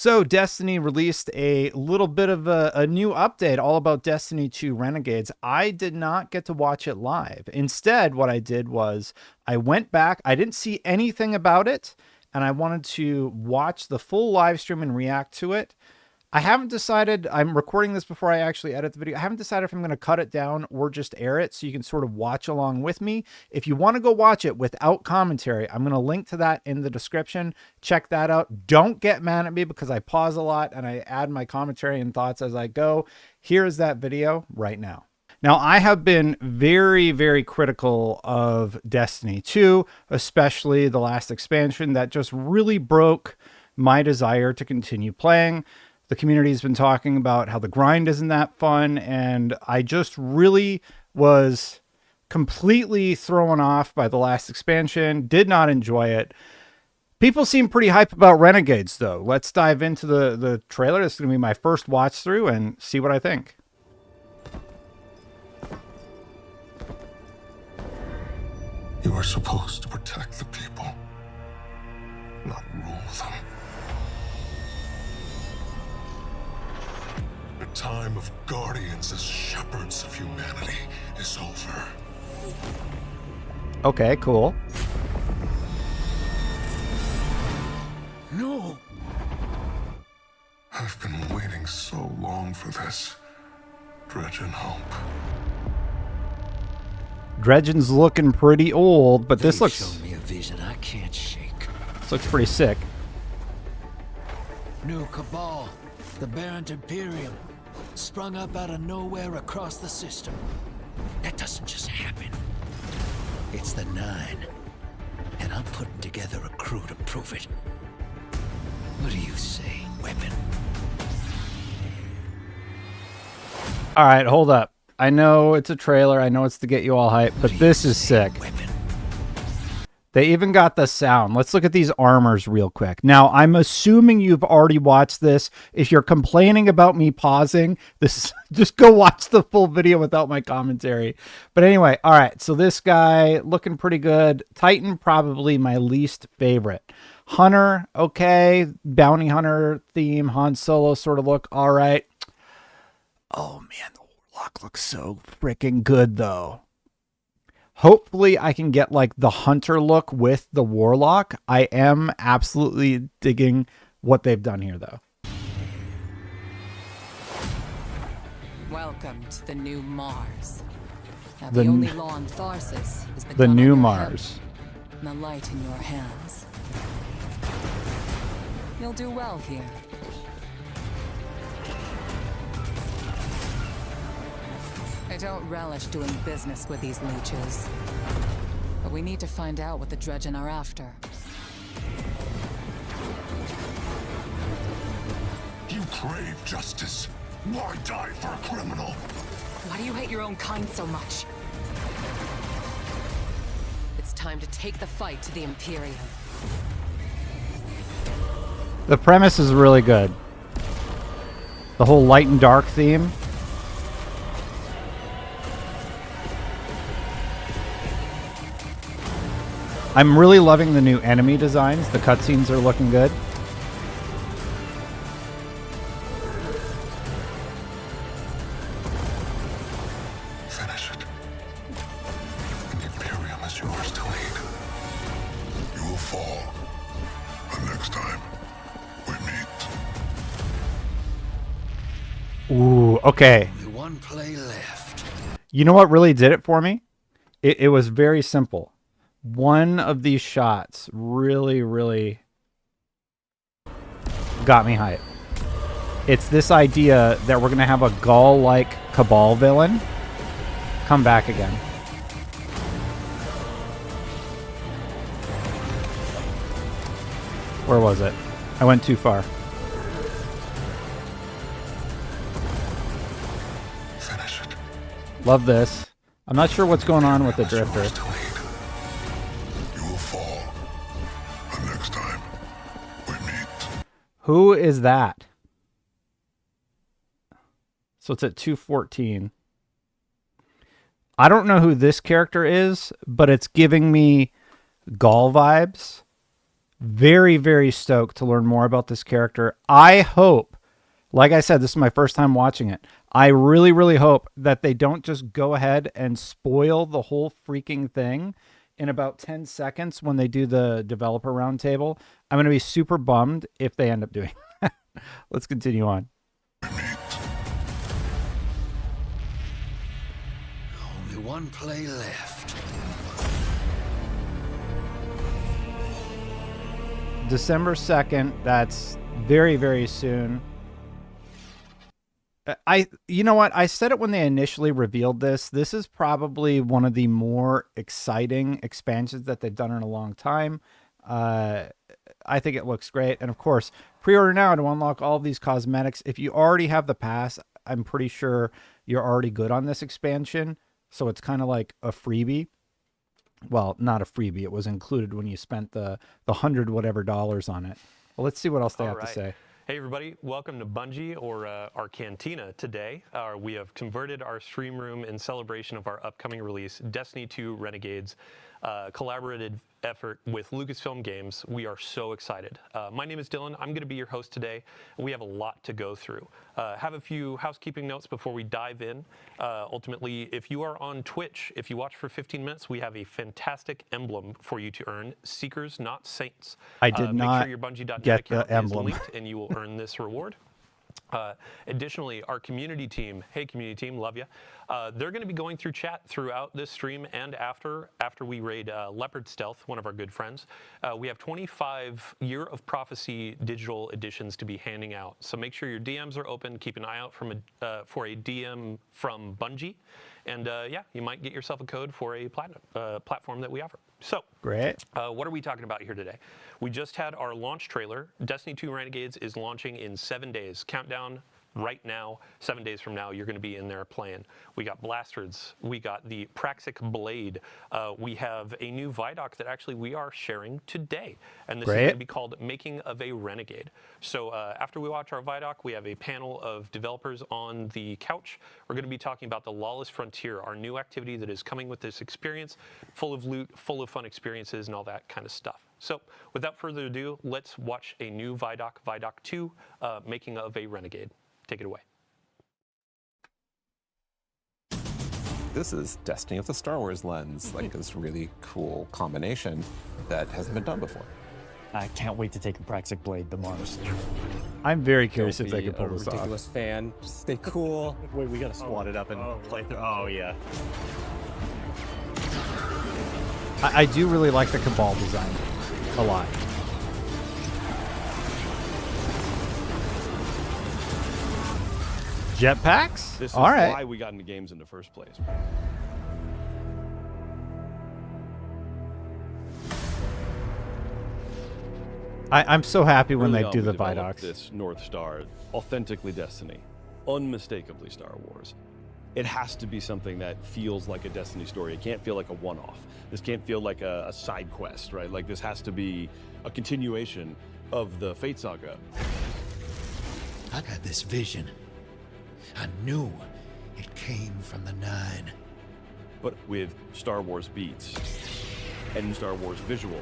So Destiny released a little bit of a new update all about Destiny 2 Renegades. I did not get to watch it live. Instead, what I did was I went back. I didn't see anything about it, and I wanted to watch the full live stream and react to it. I haven't decided. I'm recording this before I actually edit the video. I haven't decided if I'm going to cut it down or just air it so you can sort of watch along with me. If you want to go watch it without commentary, I'm going to link to that in the description. Check that out. Don't get mad at me because I pause a lot and I add my commentary and thoughts as I go. Here is that video right now. Now, I have been very, very critical of Destiny 2, especially the last expansion that just really broke my desire to continue playing. The community has been talking about how the grind isn't that fun, and I just really was completely thrown off by the last expansion, did not enjoy it. People seem pretty hype about Renegades, though. Let's dive into the trailer. This is going to be my first watch through and see what I think. You are supposed to protect the people, not rule them. The time of guardians as shepherds of humanity is over. Okay, cool. No! I've been waiting so long for this. Dredge and hope. Dredgen's looking pretty old, but this looks... shown me a vision I can't shake. This looks pretty sick. New Cabal, the Barrent Imperium, sprung up out of nowhere across the system. That doesn't just happen. It's the Nine, and I'm putting together a crew to prove it. What do you say, Weapon? All right, hold up. I know it's a trailer. I know it's to get you all hyped, but this is sick. Weapon? They even got the sound. Let's look at these armors real quick. Now, I'm assuming you've already watched this. If you're complaining about me pausing, just go watch the full video without my commentary. But anyway, all right. So this guy looking pretty good. Titan, probably my least favorite. Hunter, okay. Bounty hunter theme, Han Solo sort of look, all right. Oh, man, the Warlock looks so freaking good, though. Hopefully I can get like the hunter look with the warlock. I am absolutely digging what they've done here, though. Welcome to the new Mars. Now, the only law on Tharsis is the new gun on Mars. your hip and the light in your hands. You'll do well here. I don't relish doing business with these leeches. But we need to find out what the Dredgen are after. You crave justice. Why die for a criminal? Why do you hate your own kind so much? It's time to take the fight to the Imperium. The premise is really good. The whole light and dark theme. I'm really loving the new enemy designs. The cutscenes are looking good. Finish it. The Imperium is yours to lead. You will fall. The next time we meet. Ooh, okay. Only one play left. You know what really did it for me? It was very simple. One of these shots really got me hyped. It's this idea that we're going to have a Gaul-like Cabal villain come back again. Where was it? I went too far. Finish it. Love this. I'm not sure what's going on with the drifter. You will fall. The next time we meet. Who is that? So it's at 2:14. I don't know who this character is, but it's giving me Gaul vibes. Very, very stoked to learn more about this character. I hope, like I said, this is my first time watching it. I really, really hope that they don't just go ahead and spoil the whole freaking thing in about 10 seconds when they do the developer roundtable. I'm going to be super bummed if they end up doing that. Let's continue on. Only one play left. December 2nd. That's very, very soon. You know what? I said it when they initially revealed this. This is probably one of the more exciting expansions that they've done in a long time. I think it looks great. And of course, pre-order now to unlock all of these cosmetics. If you already have the pass, I'm pretty sure you're already good on this expansion. So it's kind of like a freebie. Well, not a freebie. It was included when you spent the $100 whatever on it. Well, let's see what else they have to say. Hey everybody, welcome to Bungie, or our Cantina today. We have converted our stream room in celebration of our upcoming release, Destiny 2 Renegades, collaborative effort with Lucasfilm Games. We are so excited. My name is Dylan. I'm going to be your host today. We have a lot to go through. Have a few housekeeping notes before we dive in. Ultimately, if you are on Twitch, if you watch for 15 minutes, we have a fantastic emblem for you to earn. Seekers, not Saints. I did not make sure your Bungie.net get account the emblem. is linked and you will earn this reward. Additionally, our community team, hey community team, love you. They're going to be going through chat throughout this stream and after we raid Leopard Stealth, one of our good friends. We have 25 Year of Prophecy digital editions to be handing out. So make sure your DMs are open. Keep an eye out for a DM from Bungie. And yeah, you might get yourself a code for a platinum platform that we offer. So, Great. What are we talking about here today? We just had our launch trailer. Destiny 2 Renegades is launching in 7 days. Countdown right now. 7 days from now, you're going to be in there playing. We got blasters. We got the Praxic Blade. We have a new Vidoc that actually we are sharing today. And this is going to be called Making of a Renegade. So after we watch our Vidoc, we have a panel of developers on the couch. We're going to be talking about the Lawless Frontier, our new activity that is coming with this experience, full of loot, full of fun experiences, and all that kind of stuff. So without further ado, let's watch a new Vidoc, Vidoc 2, Making of a Renegade. Take it away. This is Destiny with the Star Wars lens, like this really cool combination that hasn't been done before. I can't wait to take a Praxic Blade to Mars. I'm very curious Don't if they be can pull a this off. ridiculous fan. Just stay cool. Wait, we gotta squat it up and play through. Oh, yeah. I do really like the Cabal design a lot. Jetpacks? This is All right. why we got into games in the first place. I'm so happy when Early they on, do we the developed Vidocs. This North Star, authentically Destiny, unmistakably Star Wars. It has to be something that feels like a Destiny story. It can't feel like a one-off. This can't feel like a side quest, right? Like this has to be a continuation of the Fate Saga. I had this vision. I knew it came from the Nine. But with Star Wars beats and Star Wars visual.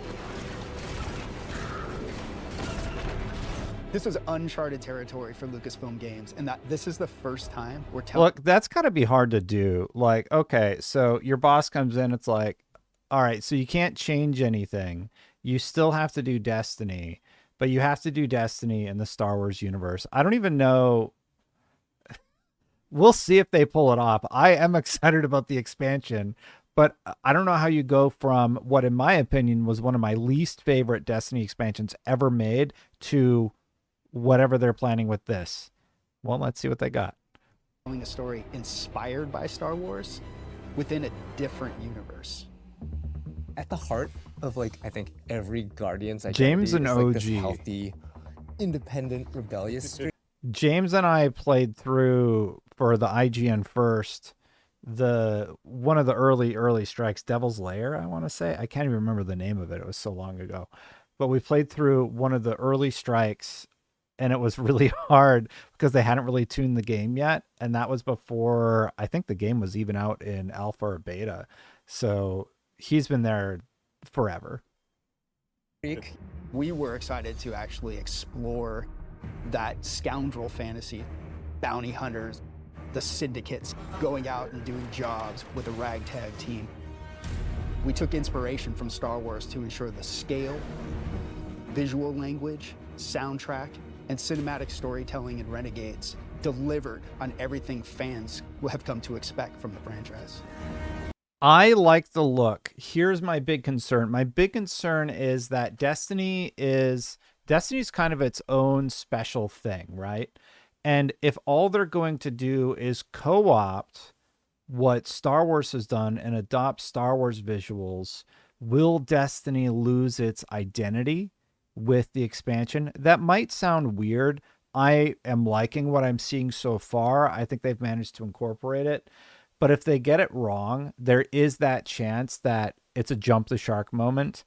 This was uncharted territory for Lucasfilm Games, and that this is the first time we're telling. Look, that's got to be hard to do. Like, okay, so your boss comes in, it's like, all right, so you can't change anything. You still have to do Destiny, but you have to do Destiny in the Star Wars universe. I don't even know. We'll see if they pull it off. I am excited about the expansion, but I don't know how you go from what, in my opinion, was one of my least favorite Destiny expansions ever made to whatever they're planning with this. Well, let's see what they got. telling a story inspired by Star Wars within a different universe. At the heart of, like, I think every Guardian's identity James and is, like, this OG. healthy, independent, rebellious streak. James and I played through for the IGN first one of the early strikes, Devil's Lair, I want to say. I can't even remember the name of it. It was so long ago. But we played through one of the early strikes, and it was really hard because they hadn't really tuned the game yet. And that was before, I think the game was even out in alpha or beta. So he's been there forever. We were excited to actually explore that scoundrel fantasy, bounty hunters, the syndicates, going out and doing jobs with a ragtag team. We took inspiration from Star Wars to ensure the scale, visual language, soundtrack, and cinematic storytelling in Renegades delivered on everything fans will have come to expect from the franchise. I like the look. Here's my big concern. My big concern is that Destiny's kind of its own special thing, right? And if all they're going to do is co-opt what Star Wars has done and adopt Star Wars visuals, will Destiny lose its identity with the expansion? That might sound weird. I am liking what I'm seeing so far. I think they've managed to incorporate it. But if they get it wrong, there is that chance that it's a jump the shark moment.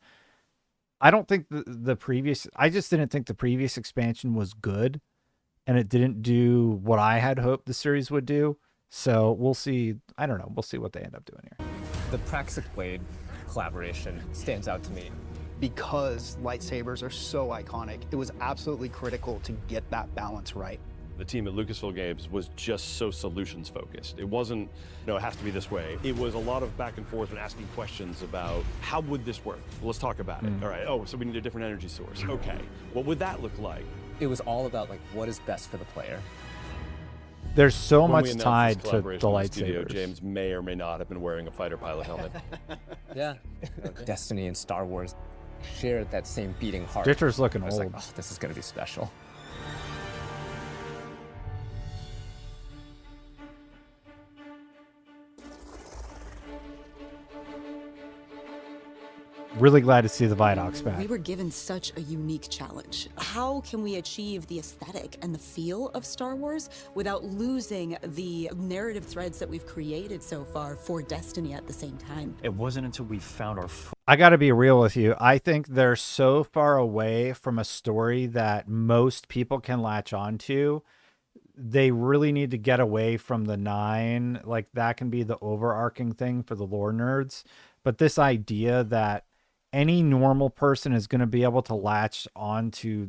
I don't think I just didn't think the previous expansion was good, and it didn't do what I had hoped the series would do. So we'll see. I don't know. We'll see what they end up doing here. The Praxic Blade collaboration stands out to me. Because lightsabers are so iconic, it was absolutely critical to get that balance right. The team at Lucasfilm Games was just so solutions focused. It wasn't, it has to be this way. It was a lot of back and forth and asking questions about how would this work? Well, let's talk about it. All right. Oh, so we need a different energy source. Okay. What would that look like? It was all about like what is best for the player. There's so When much we announced tied this to the collaboration with the studio, lightsabers. James may or may not have been wearing a fighter pilot helmet. Yeah. Destiny and Star Wars shared that same beating heart. Ditcher's looking I was old. like, oh, this is going to be special. Really glad to see the Vidocs back. We were given such a unique challenge. How can we achieve the aesthetic and the feel of Star Wars without losing the narrative threads that we've created so far for Destiny at the same time? It wasn't until we found our I got to be real with you. I think they're so far away from a story that most people can latch onto. They really need to get away from the 9. Like, that can be the overarching thing for the lore nerds. But this idea that any normal person is going to be able to latch onto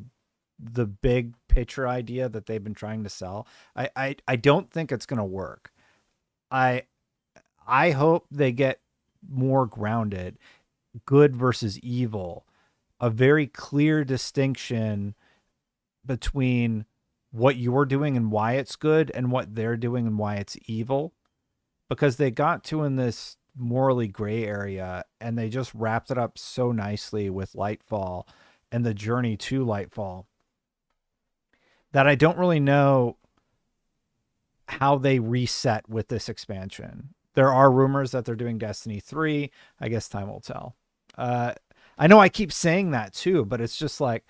the big picture idea that they've been trying to sell, I don't think it's going to work. I hope they get more grounded. Good versus evil, a very clear distinction between what you're doing and why it's good and what they're doing and why it's evil, because they got to in this morally gray area and they just wrapped it up so nicely with Lightfall and the journey to Lightfall that I don't really know how they reset with this expansion. There are rumors that they're doing Destiny 3. I guess time will tell. I know I keep saying that too, but it's just like,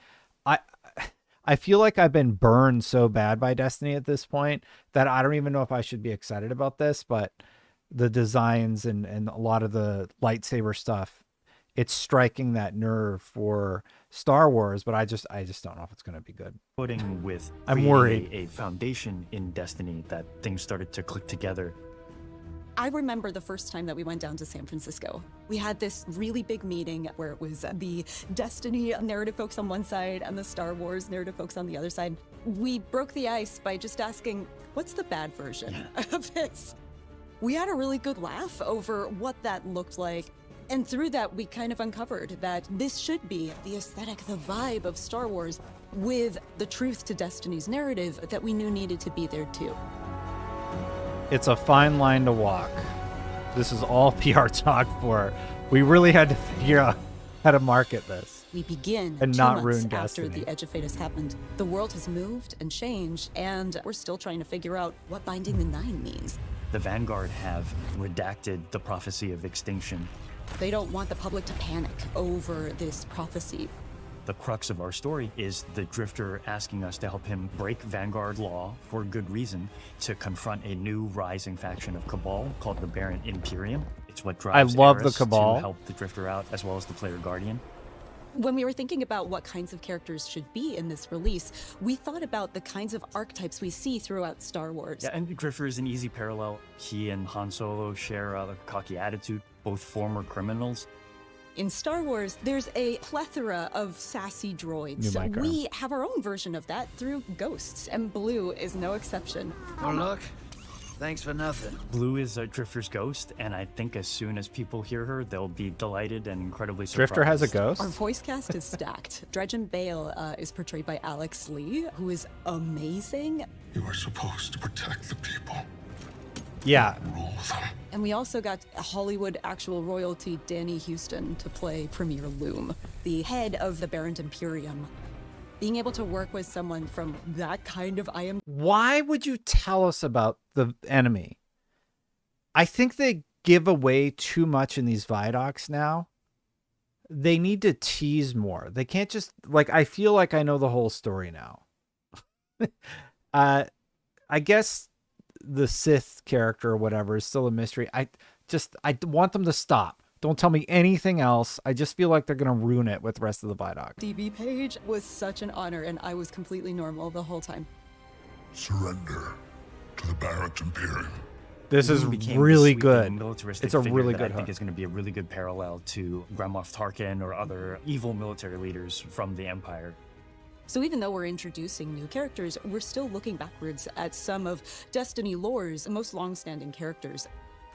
I feel like I've been burned so bad by Destiny at this point that I don't even know if I should be excited about this, but the designs and a lot of the lightsaber stuff, it's striking that nerve for Star Wars, but I just don't know if it's going to be good. footing with I'm worried. a foundation in Destiny that things started to click together. I remember the first time that we went down to San Francisco. We had this really big meeting where it was the Destiny narrative folks on one side and the Star Wars narrative folks on the other side. We broke the ice by just asking, what's the bad version of this? We had a really good laugh over what that looked like. And through that, we kind of uncovered that this should be the aesthetic, the vibe of Star Wars with the truth to Destiny's narrative that we knew needed to be there too. It's a fine line to walk. This is all PR talk for. We really had to figure out how to market this. We begin and 2 not months ruin after Destiny. the Edge of Fate has happened. The world has moved and changed, and we're still trying to figure out what Binding the Nine means. The Vanguard have redacted the prophecy of extinction. They don't want the public to panic over this prophecy. The crux of our story is the Drifter asking us to help him break Vanguard law for good reason to confront a new rising faction of Cabal called the Barren Imperium. It's what drives love the Eris Cabal. to help the Drifter out, as well as the Player Guardian. When we were thinking about what kinds of characters should be in this release, we thought about the kinds of archetypes we see throughout Star Wars. Yeah, and Drifter is an easy parallel. He and Han Solo share a cocky attitude, both former criminals. In Star Wars, there's a plethora of sassy droids. New mic arm. We have our own version of that through Ghosts, and Blue is no exception. Oh, look. Thanks for nothing. Blue is a Drifter's ghost, and I think as soon as people hear her, they'll be delighted and incredibly surprised. Drifter has a ghost? Our voice cast is stacked. Dredgen Bale is portrayed by Alex Lee, who is amazing. You are supposed to protect the people, Yeah. rule them. And we also got Hollywood actual royalty Danny Houston to play Premier Loom, the head of the Barrent Imperium. Being able to work with someone from that kind of Why would you tell us about the enemy? I think they give away too much in these Vidocs now. They need to tease more. They can't just, like, I feel like I know the whole story now. I guess the Sith character or whatever is still a mystery. I want them to stop. Don't tell me anything else. I just feel like they're going to ruin it with the rest of the Vidoc. DB page was such an honor, and I was completely normal the whole time. Surrender to the Barrett Imperium. This is became really this good. sweeping militaristic It's a figure really that good I think hook. is going to be a really good parallel to Grand Moff Tarkin or other evil military leaders from the Empire. So even though we're introducing new characters, we're still looking backwards at some of Destiny lore's most long-standing characters.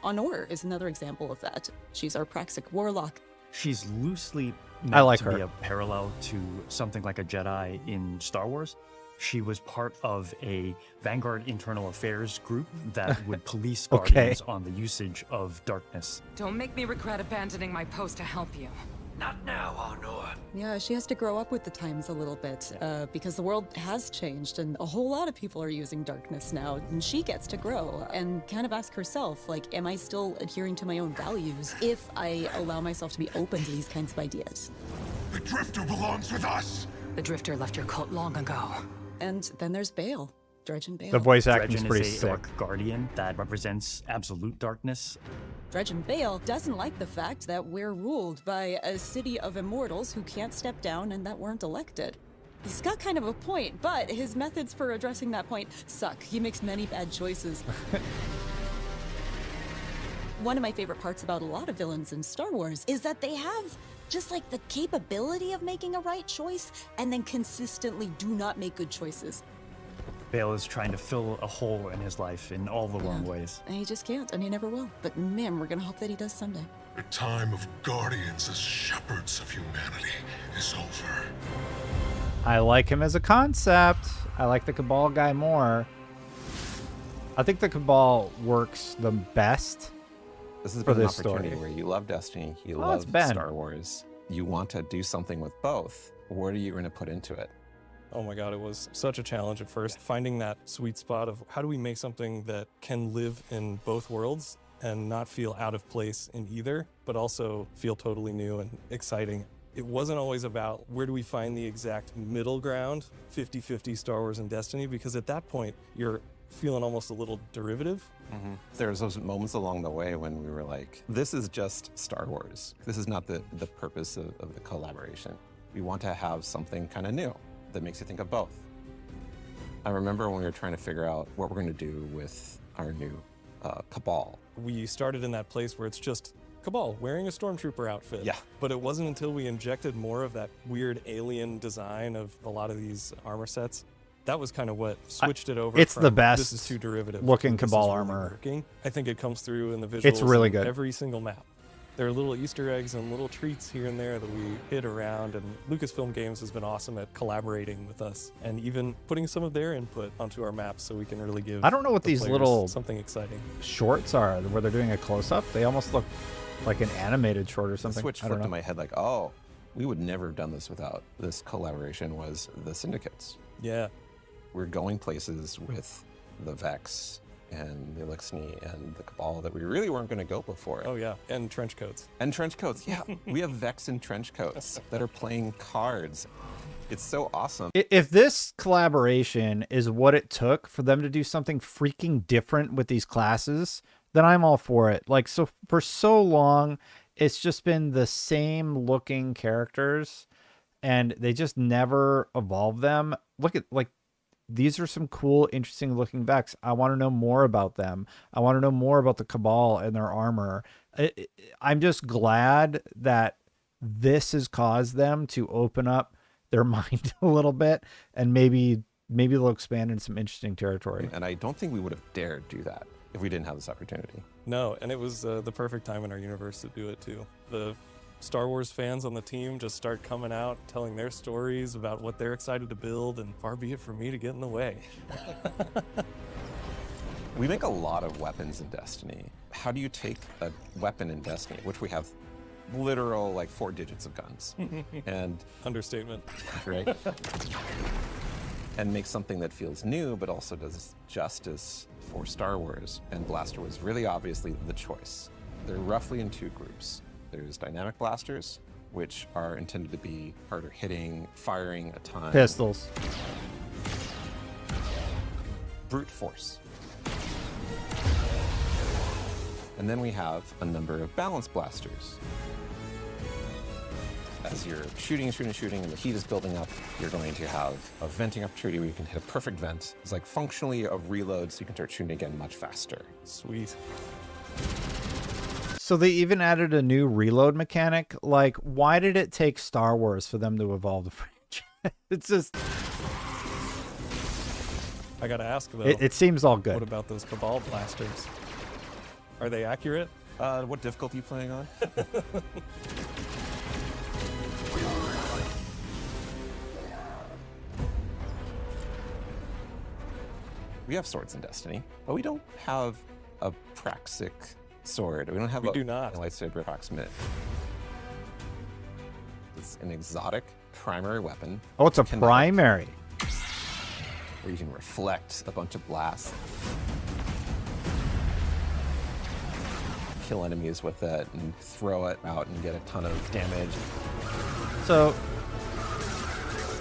Honor is another example of that. She's our Praxic warlock. She's loosely meant I like to her. be a parallel to something like a Jedi in Star Wars. She was part of a Vanguard internal affairs group that would police Okay. Guardians on the usage of darkness. Don't make me regret abandoning my post to help you. Not now, Honor. Yeah, she has to grow up with the times a little bit because the world has changed and a whole lot of people are using darkness now, and she gets to grow and kind of ask herself, like, am I still adhering to my own values if I allow myself to be open to these kinds of ideas? The Drifter belongs with us. The Drifter left your cult long ago. And then there's Bale, Dredgen Bale. The voice acting is Dredgen pretty is a sick. dark guardian that represents absolute darkness. Dredgen Bale doesn't like the fact that we're ruled by a city of immortals who can't step down and that weren't elected. He's got kind of a point, but his methods for addressing that point suck. He makes many bad choices. One of my favorite parts about a lot of villains in Star Wars is that they have just like the capability of making a right choice and then consistently do not make good choices. Bale is trying to fill a hole in his life in all the wrong ways. And he just can't, and he never will. But man, we're gonna hope that he does someday. The time of guardians as shepherds of humanity is over. I like him as a concept. I like the Cabal guy more. I think the Cabal works the best. This has for been an this opportunity story. where you love Destiny, you Oh, it's love Ben. Star Wars. You want to do something with both. What are you going to put into it? Oh my God, it was such a challenge at first, finding that sweet spot of how do we make something that can live in both worlds and not feel out of place in either, but also feel totally new and exciting. It wasn't always about where do we find the exact middle ground, 50-50 Star Wars and Destiny, because at that point, you're feeling almost a little derivative. There's those moments along the way when we were like, this is just Star Wars. This is not the purpose of the collaboration. We want to have something kind of new that makes you think of both. I remember when we were trying to figure out what we're going to do with our new Cabal. We started in that place where it's just Cabal wearing a stormtrooper outfit. Yeah. But it wasn't until we injected more of that weird alien design of a lot of these armor sets. That was kind of what switched it over. It's from, the best This is too derivative. looking This is Cabal really armor. working. I think it comes through in the visuals. It's really in good. Every single map. There are little Easter eggs and little treats here and there that we hid around, and Lucasfilm Games has been awesome at collaborating with us and even putting some of their input onto our maps so we can really give I don't know what the these players little something exciting. shorts are where they're doing a close-up. They almost look like an animated short or The something. switch I don't flipped know. in my head like, oh, we would never have done this without this collaboration was the Syndicates. Yeah. We're going places with the Vex and the Elixni and the Cabal that we really weren't going to go before. Oh yeah, and trench coats. And trench coats, yeah. We have Vex in trench coats that are playing cards. It's so awesome. If this collaboration is what it took for them to do something freaking different with these classes, then I'm all for it. Like, so for so long, it's just been the same looking characters and they just never evolve them. Look at, like, these are some cool, interesting looking Vex. I want to know more about them. I want to know more about the Cabal and their armor. I'm just glad that this has caused them to open up their mind a little bit, and maybe they'll expand in some interesting territory. And I don't think we would have dared do that if we didn't have this opportunity. No, and it was the perfect time in our universe to do it too. The Star Wars fans on the team just start coming out, telling their stories about what they're excited to build, and far be it from me to get in the way. We make a lot of weapons in Destiny. How do you take a weapon in Destiny, which we have literal like 4 digits of guns, and understatement, right? And make something that feels new, but also does justice for Star Wars. And Blaster was really obviously the choice. They're roughly in 2 groups. There's dynamic blasters, which are intended to be harder hitting, firing a ton. Pistols. Brute force. And then we have a number of balanced blasters. As you're shooting, and the heat is building up, you're going to have a venting opportunity where you can hit a perfect vent. It's like functionally a reload, so you can start shooting again much faster. Sweet. So they even added a new reload mechanic. Like, why did it take Star Wars for them to evolve the franchise? It's just... I gotta ask though. It seems all good. What about those Cabal blasters? Are they accurate? What difficulty are you playing on? We have swords in Destiny, but we don't have a praxic sword. We don't have a lightsaber approximate. It's an exotic primary weapon. Oh, it's a primary. Where you can reflect a bunch of blasts. Kill enemies with it and throw it out and get a ton of damage. So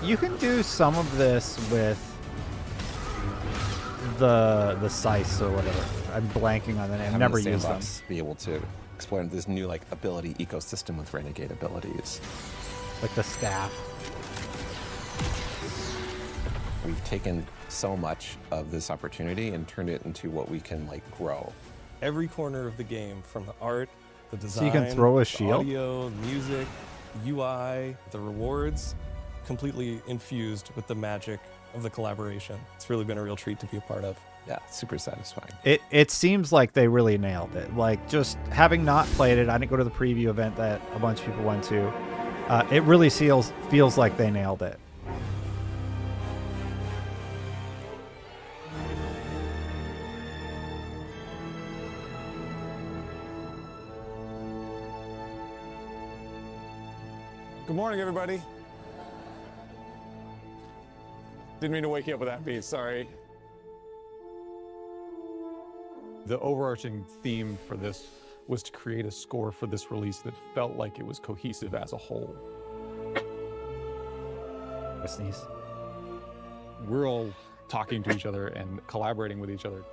you can do some of this with the scythes or whatever. I'm blanking on the name. I've never used them. Be able to explore this new like ability ecosystem with renegade abilities, like the staff. We've taken so much of this opportunity and turned it into what we can like grow. Every corner of the game, from the art, the design, so you can throw a shield, the audio, music, UI, the rewards, completely infused with the magic of the collaboration. It's really been a real treat to be a part of. Yeah, super satisfying. It seems like they really nailed it. Like, just having not played it, I didn't go to the preview event that a bunch of people went to. It really feels like they nailed it. Good morning, everybody. Didn't mean to wake you up with that beat, sorry. The overarching theme for this was to create a score for this release that felt like it was cohesive as a whole. I sneeze. We're all talking to each other and collaborating with each other.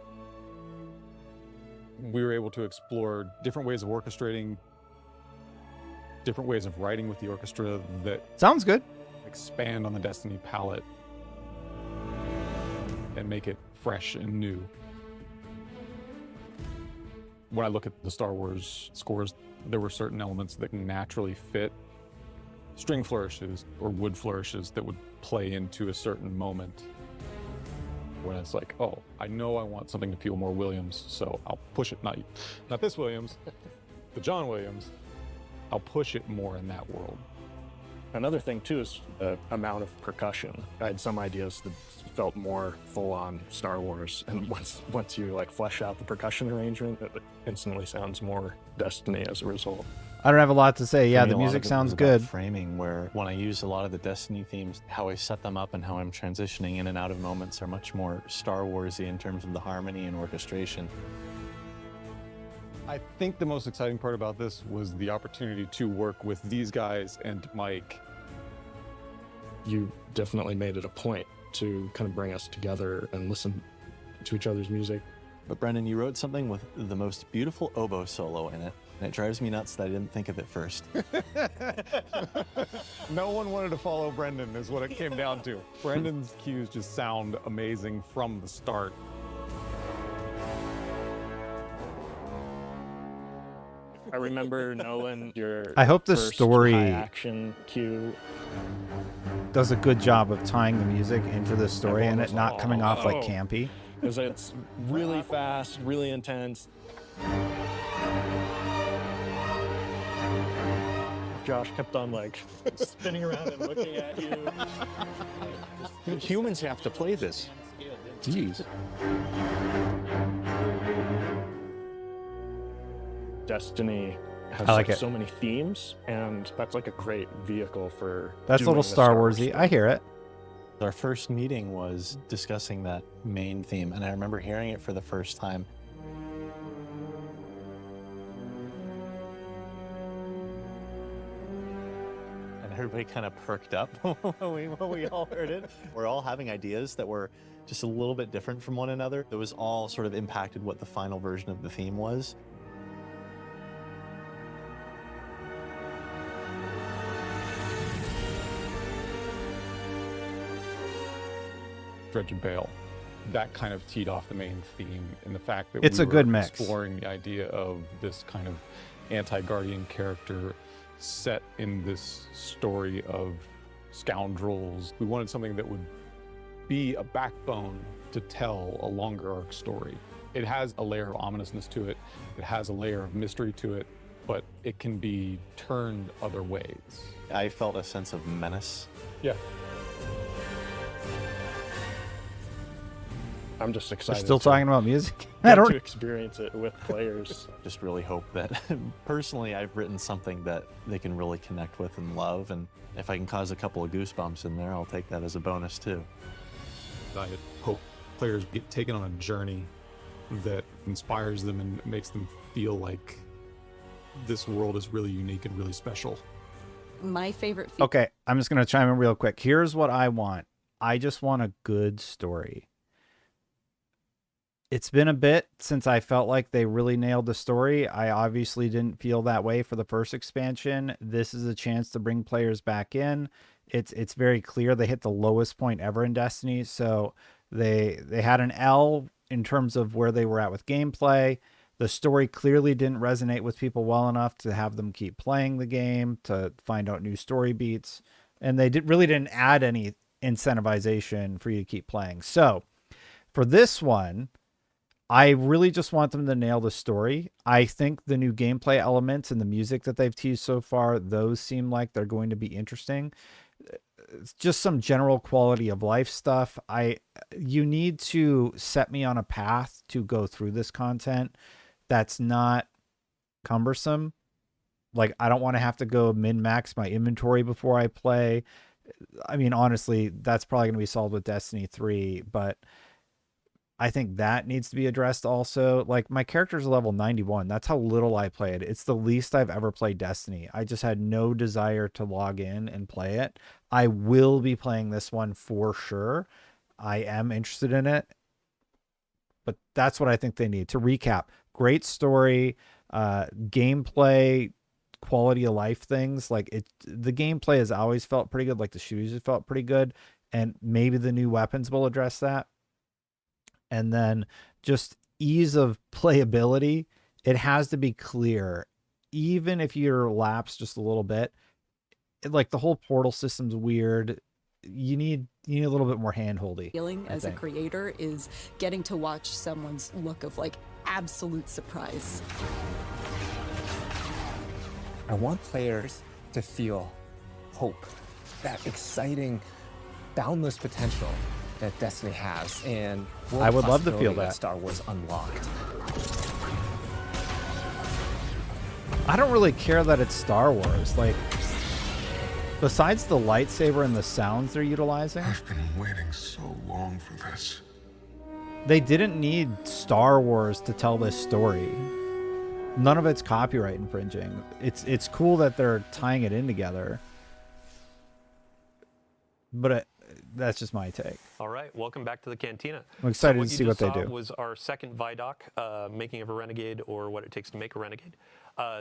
We were able to explore different ways of orchestrating, different ways of writing with the orchestra that sounds good. Expand on the Destiny palette and make it fresh and new. When I look at the Star Wars scores, there were certain elements that naturally fit string flourishes or wood flourishes that would play into a certain moment. When it's like, oh, I know I want something to feel more Williams, so I'll push it, not this Williams, the John Williams. I'll push it more in that world. Another thing too is the amount of percussion. I had some ideas that felt more full-on Star Wars, and once you like flesh out the percussion arrangement, it instantly sounds more Destiny as a result. I don't have a lot to say. Yeah, For me, the a lot music of it sounds was about good. Framing, where when I use a lot of the Destiny themes, how I set them up and how I'm transitioning in and out of moments are much more Star Warsy in terms of the harmony and orchestration. I think the most exciting part about this was the opportunity to work with these guys and Mike. You definitely made it a point to kind of bring us together and listen to each other's music. But Brendan, you wrote something with the most beautiful oboe solo in it, and it drives me nuts that I didn't think of it first. No one wanted to follow Brendan is what it came down to. Brendan's cues just sound amazing from the start. I remember knowing your I hope the first story high action cue does a good job of tying the music into the story and it not coming off like campy. because it's really fast, really intense. Josh kept on like spinning around and looking at you. Humans have to play this. Jeez. Destiny has I like it. so many themes, and that's like a great vehicle for. That's a doing little the Star Wars Warsy. thing. I hear it. Our first meeting was discussing that main theme, and I remember hearing it for the first time. And everybody kind of perked up when we all heard it. We're all having ideas that were just a little bit different from one another. It was all sort of impacted what the final version of the theme was. Dredge and Bale. That kind of teed off the main theme in the fact that It's we a good were mix. exploring the idea of this kind of anti-Guardian character set in this story of scoundrels. We wanted something that would be a backbone to tell a longer arc story. It has a layer of ominousness to it. It has a layer of mystery to it, but it can be turned other ways. I felt a sense of menace. Yeah. I'm just excited. Still talking about music. I get don't. to experience it with players. Just really hope that personally I've written something that they can really connect with and love, and if I can cause a couple of goosebumps in there, I'll take that as a bonus too. I hope players get taken on a journey that inspires them and makes them feel like this world is really unique and really special. My favorite. Okay, I'm just gonna chime in real quick. Here's what I want. I just want a good story. It's been a bit since I felt like they really nailed the story. I obviously didn't feel that way for the first expansion. This is a chance to bring players back in. It's very clear they hit the lowest point ever in Destiny. So they had an L in terms of where they were at with gameplay. The story clearly didn't resonate with people well enough to have them keep playing the game, to find out new story beats. And they really didn't add any incentivization for you to keep playing. So for this one, I really just want them to nail the story. I think the new gameplay elements and the music that they've teased so far, those seem like they're going to be interesting. It's just some general quality of life stuff. You need to set me on a path to go through this content that's not cumbersome. Like, I don't want to have to go min-max my inventory before I play. I mean, honestly, that's probably going to be solved with Destiny 3, but I think that needs to be addressed also. Like, my character's level 91. That's how little I played. It's the least I've ever played Destiny. I just had no desire to log in and play it. I will be playing this one for sure. I am interested in it. But that's what I think they need. To recap, great story, gameplay, quality of life things. Like, the gameplay has always felt pretty good. Like, the shooters have felt pretty good. And maybe the new weapons will address that. And then just ease of playability. It has to be clear. Even if you're lapsed just a little bit, like, the whole portal system's weird. You need a little bit more hand-holdy. Feeling as a creator is getting to watch someone's look of like absolute surprise. I want players to feel hope, that exciting, boundless potential that Destiny has, and I would love to feel that. Star Wars Unlocked. I don't really care that it's Star Wars. Like, besides the lightsaber and the sounds they're utilizing, I've been waiting so long for this. they didn't need Star Wars to tell this story. None of it's copyright infringing. It's cool that they're tying it in together, but that's just my take. All right, welcome back to the Cantina. I'm excited so to see what they do. What you just saw was our second Vidoc, Making of a Renegade, or What It Takes to Make a Renegade.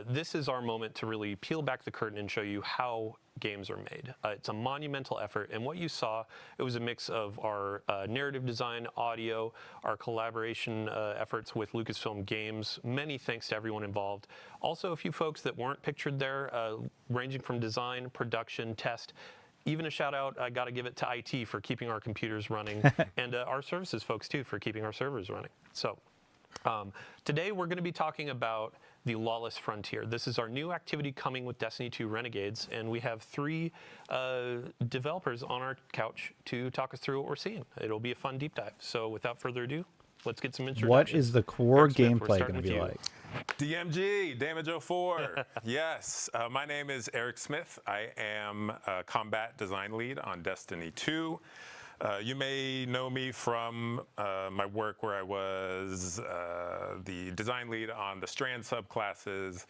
This is our moment to really peel back the curtain and show you how games are made. It's a monumental effort, and what you saw, it was a mix of our narrative design, audio, our collaboration efforts with Lucasfilm Games. Many thanks to everyone involved. Also, a few folks that weren't pictured there, ranging from design, production, test. Even a shout out, I got to give it to IT for keeping our computers running, and our services folks too for keeping our servers running. So today we're going to be talking about the Lawless Frontier. This is our new activity coming with Destiny 2 Renegades, and we have 3 developers on our couch to talk us through what we're seeing. It'll be a fun deep dive. So without further ado, let's get some introductions. What is the core Eric Smith, gameplay going to be like? DMG, Damage 04. Yes, my name is Eric Smith. I am a combat design lead on Destiny 2. You may know me from my work where I was the design lead on the Strand subclasses.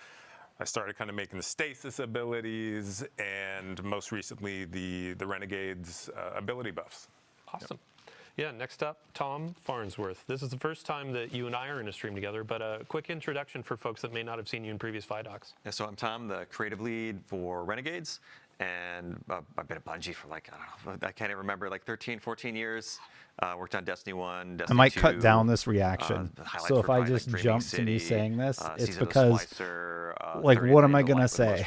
I started kind of making the stasis abilities, and most recently the Renegades ability buffs. Awesome. Yeah, next up, Tom Farnsworth. This is the first time that you and I are in a stream together, but a quick introduction for folks that may not have seen you in previous Vidocs. Yeah, so I'm Tom, the creative lead for Renegades, and I've been at Bungie for like, I don't know, I can't even remember, like 13, 14 years. Worked on Destiny 1, Destiny 2. I might cut down this reaction. So if I just jump to me saying this, it's because, like, what am I going to say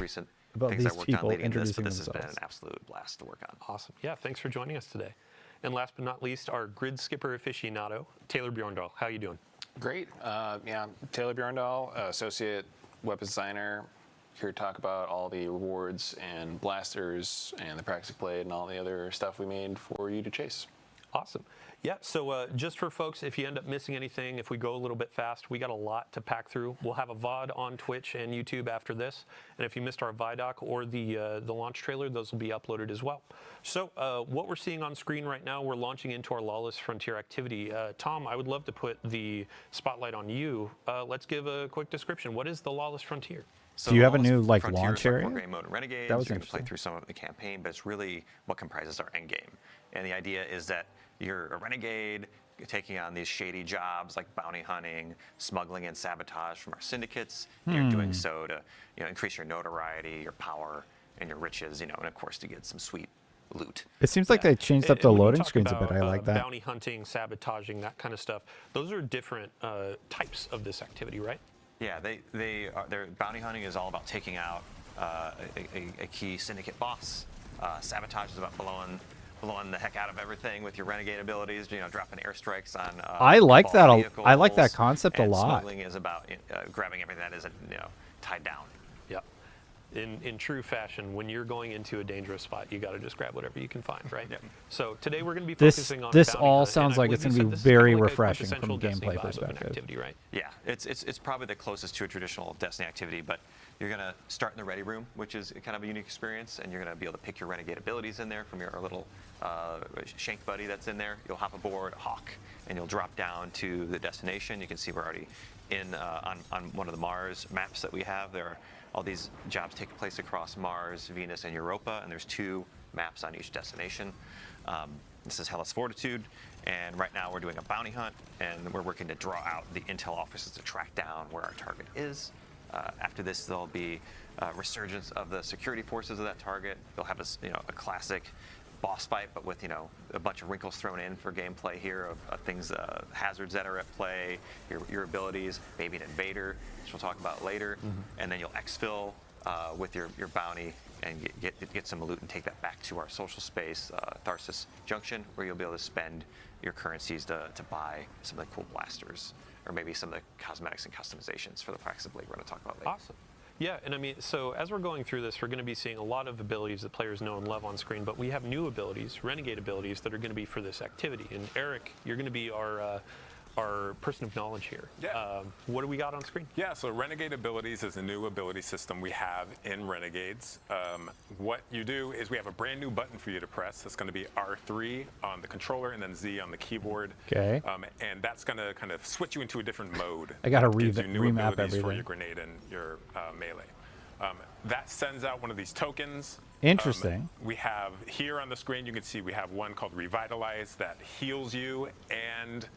about these people introducing this themselves? has been an absolute blast to work on. Awesome. Yeah, thanks for joining us today. And last but not least, our grid skipper aficionado, Taylor Bjorndal. How you doing? Great. Yeah, Taylor Bjorndal, associate weapons designer, here to talk about all the rewards and blasters and the practice played and all the other stuff we made for you to chase. Awesome. Yeah, so just for folks, if you end up missing anything, if we go a little bit fast, we got a lot to pack through. We'll have a VOD on Twitch and YouTube after this. And if you missed our Vidoc or the launch trailer, those will be uploaded as well. So what we're seeing on screen right now, we're launching into our Lawless Frontier activity. Tom, I would love to put the spotlight on you. Let's give a quick description. What is the Lawless Frontier? So do you have a new like Frontier launch is our area? core game mode in Renegades. That was You're going to play interesting. through some of the campaign, but it's really what comprises our end game. And the idea is that you're a renegade taking on these shady jobs like bounty hunting, smuggling, and sabotage from our syndicates. And you're doing so to increase your notoriety, your power, and your riches. And of course to get some sweet loot. It seems like they changed up the loading screens a bit. I like that. Bounty hunting, sabotaging, that kind of stuff. Those are different types of this activity, right? Yeah, their bounty hunting is all about taking out a key syndicate boss. Sabotage is about blowing the heck out of everything with your renegade abilities. Dropping airstrikes on. I like that. I like that vehicles, concept a and lot. Smuggling is about grabbing everything that isn't tied down. Yeah. In true fashion, when you're going into a dangerous spot, you got to just grab whatever you can find, right? Yep. So today we're going to be This focusing on this bounty all hunt, sounds and I like it's believe going you to said be this is very kind of like a refreshing from a quintessential Destiny gameplay vibe of an perspective. activity, right? Yeah, it's probably the closest to a traditional Destiny activity, but you're going to start in the ready room, which is kind of a unique experience, and you're going to be able to pick your renegade abilities in there from your little shank buddy that's in there. You'll hop aboard Hawk, and you'll drop down to the destination. You can see we're already in on one of the Mars maps that we have. There are all these jobs take place across Mars, Venus, and Europa, and there's 2 maps on each destination. This is Hellas Fortitude, and right now we're doing a bounty hunt, and we're working to draw out the intel officers to track down where our target is. After this, there'll be resurgence of the security forces of that target. They'll have a classic boss fight, but with a bunch of wrinkles thrown in for gameplay here of things, hazards that are at play, your abilities, maybe an invader, which we'll talk about later, and then you'll exfil with your bounty and get some loot and take that back to our social space, Tharsis Junction, where you'll be able to spend your currencies to buy some of the cool blasters, or maybe some of the cosmetics and customizations for the practice of blade we're going to talk about later. Awesome. Yeah, and I mean, so as we're going through this, we're going to be seeing a lot of abilities that players know and love on screen, but we have new abilities, renegade abilities, that are going to be for this activity. And Eric, you're going to be our person of knowledge here. Yeah. What do we got on screen? Yeah, so Renegade Abilities is a new ability system we have in Renegades. What you do is we have a brand new button for you to press. That's going to be R3 on the controller and then Z on the keyboard. Okay. And that's going to kind of switch you into a different mode. I got to Gives you new remap abilities for everything. your grenade and your melee. That sends out one of these tokens, Interesting. We have here on the screen, you can see we have one called Revitalize that heals you and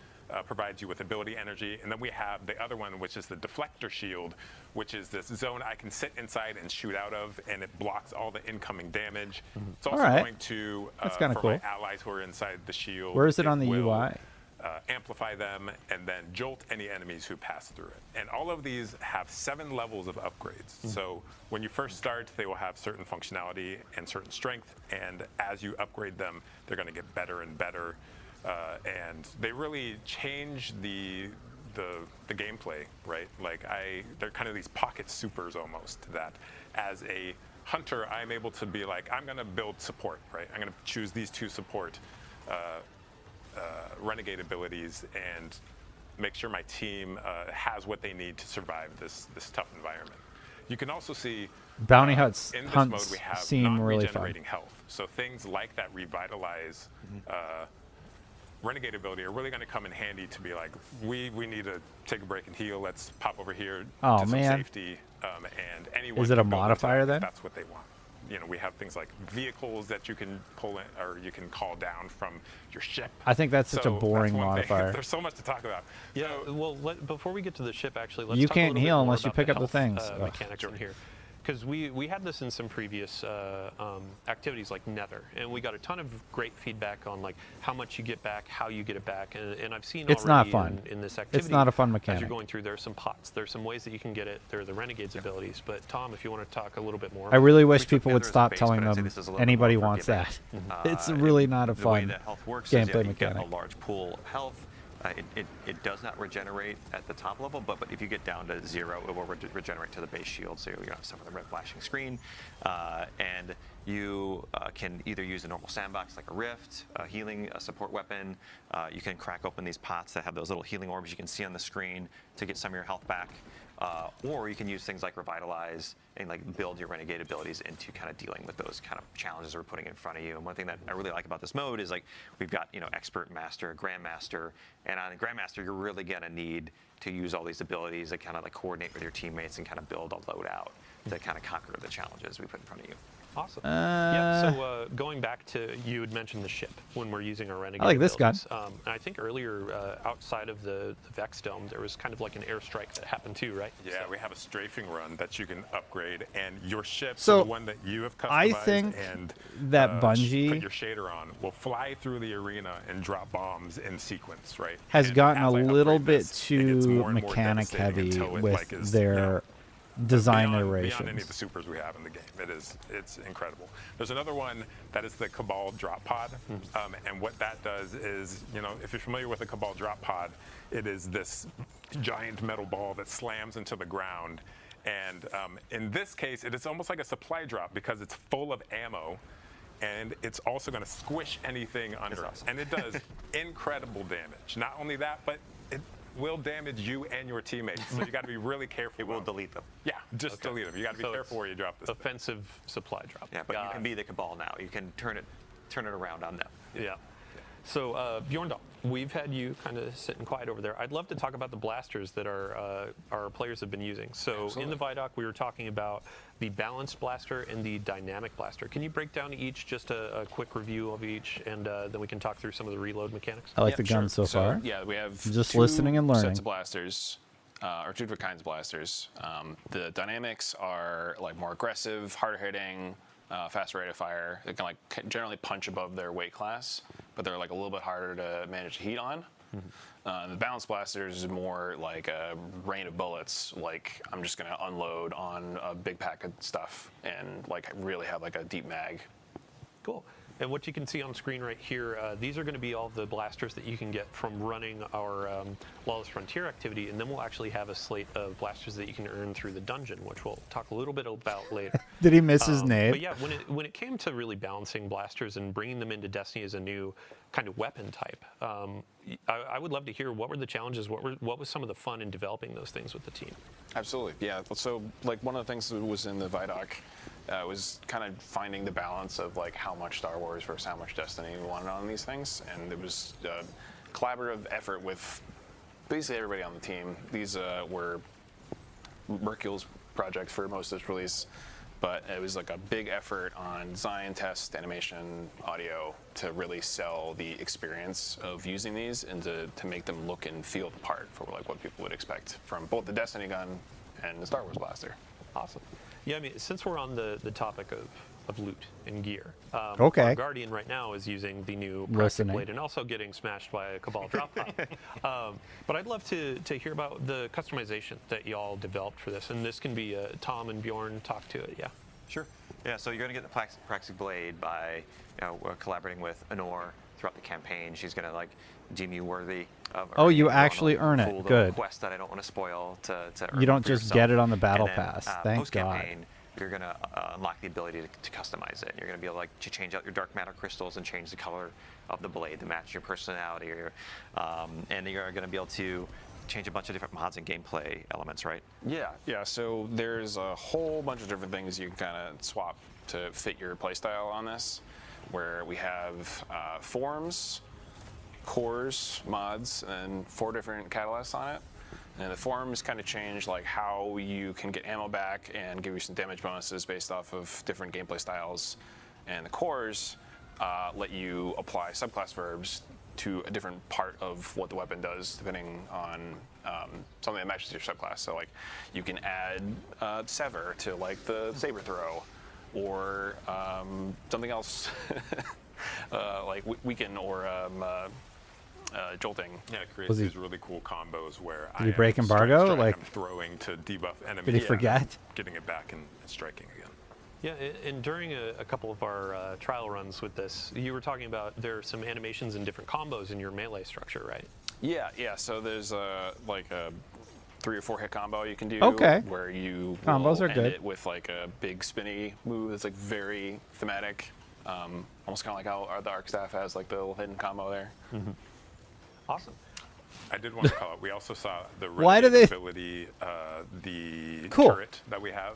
provides you with ability energy. And then we have the other one, which is the Deflector Shield, which is this zone I can sit inside and shoot out of, and it blocks all the incoming damage. It's also going to, That's kinda for cool. my allies who are inside the shield, Where is it on the will, UI? amplify them and then jolt any enemies who pass through it. And all of these have 7 levels of upgrades. So when you first start, they will have certain functionality and certain strength, and as you upgrade them, they're going to get better and better. And they really change the gameplay, right? Like they're kind of these pocket supers almost, that as a hunter, I'm able to be like, I'm going to build support, right? I'm going to choose these 2 support renegade abilities and make sure my team has what they need to survive this tough environment. You can also see Bounty hunts in this mode we have seem really fun. non-regenerating health. So things like that Revitalize renegade ability are really going to come in handy to be like, we need to take a break and heal. Let's pop over here Oh, to some man. safety. And anyone Is it a can build into modifier that if then? That's what they want. You know, we have things like vehicles that you can pull in, or you can call down from your ship. I think that's such a So boring one thing. modifier. There's so much to talk about. Yeah, well, before we get to the ship, actually, let's You talk can't a little bit heal more unless you about pick up the health, things. Ugh. mechanics in here. Because we had this in some previous activities like Nether, and we got a ton of great feedback on like how much you get back, how you get it back, and I've seen It's not already fun. in this activity. It's not a fun As mechanic. you're going through, there's some pots, there's some ways that you can get it. There are the Renegades abilities. But Tom, if you want to talk a little bit more, I really We wish took people would Nether as a stop base, telling but I'd say them this is a little bit anybody more wants that. forgiving. It's really not a The way fun that health works is gameplay you get mechanic. a large pool of health. It does not regenerate at the top level, but if you get down to 0, it will regenerate to the base shield, so you don't suffer the red flashing screen. And you can either use a normal sandbox like a rift, a healing, a support weapon. You can crack open these pots that have those little healing orbs you can see on the screen to get some of your health back. Or you can use things like Revitalize and like build your Renegade abilities into kind of dealing with those kind of challenges we're putting in front of you. And one thing that I really like about this mode is like we've got, you know, Expert, Master, Grandmaster, and on Grandmaster you're really gonna need to use all these abilities that kind of like coordinate with your teammates and kind of build a loadout to kind of conquer the challenges we put in front of you. Awesome. Yeah, so going back to, you had mentioned the ship when we're using our Renegade I like this gun. abilities. And I think earlier outside of the Vex Dome, there was kind of like an airstrike that happened too, right? Yeah, we have a strafing run that you can upgrade, and your ship, So, the one that you have customized, I think and that Bungie put your shader on, will fly through the arena and drop bombs in sequence, right? has And gotten a as I little upgrade bit this, it gets too more and more mechanic devastating heavy until it, with like, is, their design beyond iterations. any of the supers we have in the game. It's incredible. There's another one that is the Cabal drop pod, and what that does is, you know, if you're familiar with a Cabal drop pod, it is this giant metal ball that slams into the ground, and in this case, it is almost like a supply drop because it's full of ammo, and it's also going to squish anything under it, and it does incredible damage. Not only that, but it will damage you and your teammates, so you got to be really careful. It will delete them. Yeah, just delete them. You got to be So careful where you drop this. Offensive supply drop. Yeah, but you can be the Cabal now. You can turn it around on them. Yeah. So Bjorndal, we've had you kind of sitting quiet over there. I'd love to talk about the blasters that our players have been using. So in the Vidoc, we were talking about the balanced blaster and the dynamic blaster. Can you break down each, just a quick review of each, and then we can talk through some of the reload mechanics? I like the gun so far. Yeah, we have just two listening and learning. sets of blasters, or two different kinds of blasters. The dynamics are like more aggressive, harder hitting, faster rate of fire. They can like generally punch above their weight class, but they're like a little bit harder to manage heat on. The balanced blasters is more like a rain of bullets. Like I'm just gonna unload on a big pack of stuff and like really have like a deep mag. Cool. And what you can see on screen right here, these are going to be all the blasters that you can get from running our Lawless Frontier activity, and then we'll actually have a slate of blasters that you can earn through the dungeon, which we'll talk a little bit about later. Did he miss his name? But yeah, when it came to really balancing blasters and bringing them into Destiny as a new kind of weapon type, I would love to hear what were the challenges, what was some of the fun in developing those things with the team? Absolutely, yeah. So like one of the things that was in the Vidoc was kind of finding the balance of like how much Star Wars versus how much Destiny we wanted on these things, and it was a collaborative effort with basically everybody on the team. These were Mercule's project for most of this release. but it was like a big effort on design, test, animation, audio to really sell the experience of using these and to make them look and feel the part for like what people would expect from both the Destiny gun and the Star Wars blaster. Awesome. Yeah, I mean, since we're on the topic of loot and gear, Okay. our Guardian right now is using the new Practice Listening. Blade and also getting smashed by a Cabal drop pod. But I'd love to hear about the customization that y'all developed for this, and this can be Tom and Bjorn talk to it. Yeah. Sure. Yeah, so you're going to get the Praxic Blade by collaborating with Honor throughout the campaign. She's going to like deem you worthy of Oh, earning you it on actually a earn it. cool little Good. quest that I don't want to spoil to You don't for just yourself. get it on the battle And then, pass. Thank post-campaign, you're going to unlock the ability to customize it. You're going to be able to change out your dark matter crystals and change the color of the blade to match your personality. And you're going to be able to change a bunch of different mods and gameplay elements, right? Yeah. So there's a whole bunch of different things you can kind of swap to fit your playstyle on this, where we have forms, cores, mods, and 4 different catalysts on it. And the forms kind of change like how you can get ammo back and give you some damage bonuses based off of different gameplay styles. And the cores let you apply subclass verbs to a different part of what the weapon does, depending on something that matches your subclass. So like you can add sever to like the saber throw, or something else like weaken or jolting. Yeah, it creates these really cool combos where Did he break embargo? Like, I'm throwing to debuff enemies. did he forget? Getting it back and striking again. Yeah, and during a couple of our trial runs with this, you were talking about there are some animations and different combos in your melee structure, right? Yeah. So there's like a 3 or 4 hit combo you can do. Okay. Where you Combos will are end good. it with like a big spinny move that's like very thematic. Almost kind of like how the Arc Staff has like the little hidden combo there. Mm-hmm. Awesome. I did want to call out, we also saw the Why do Renegade they- ability, the Cool. turret that we have.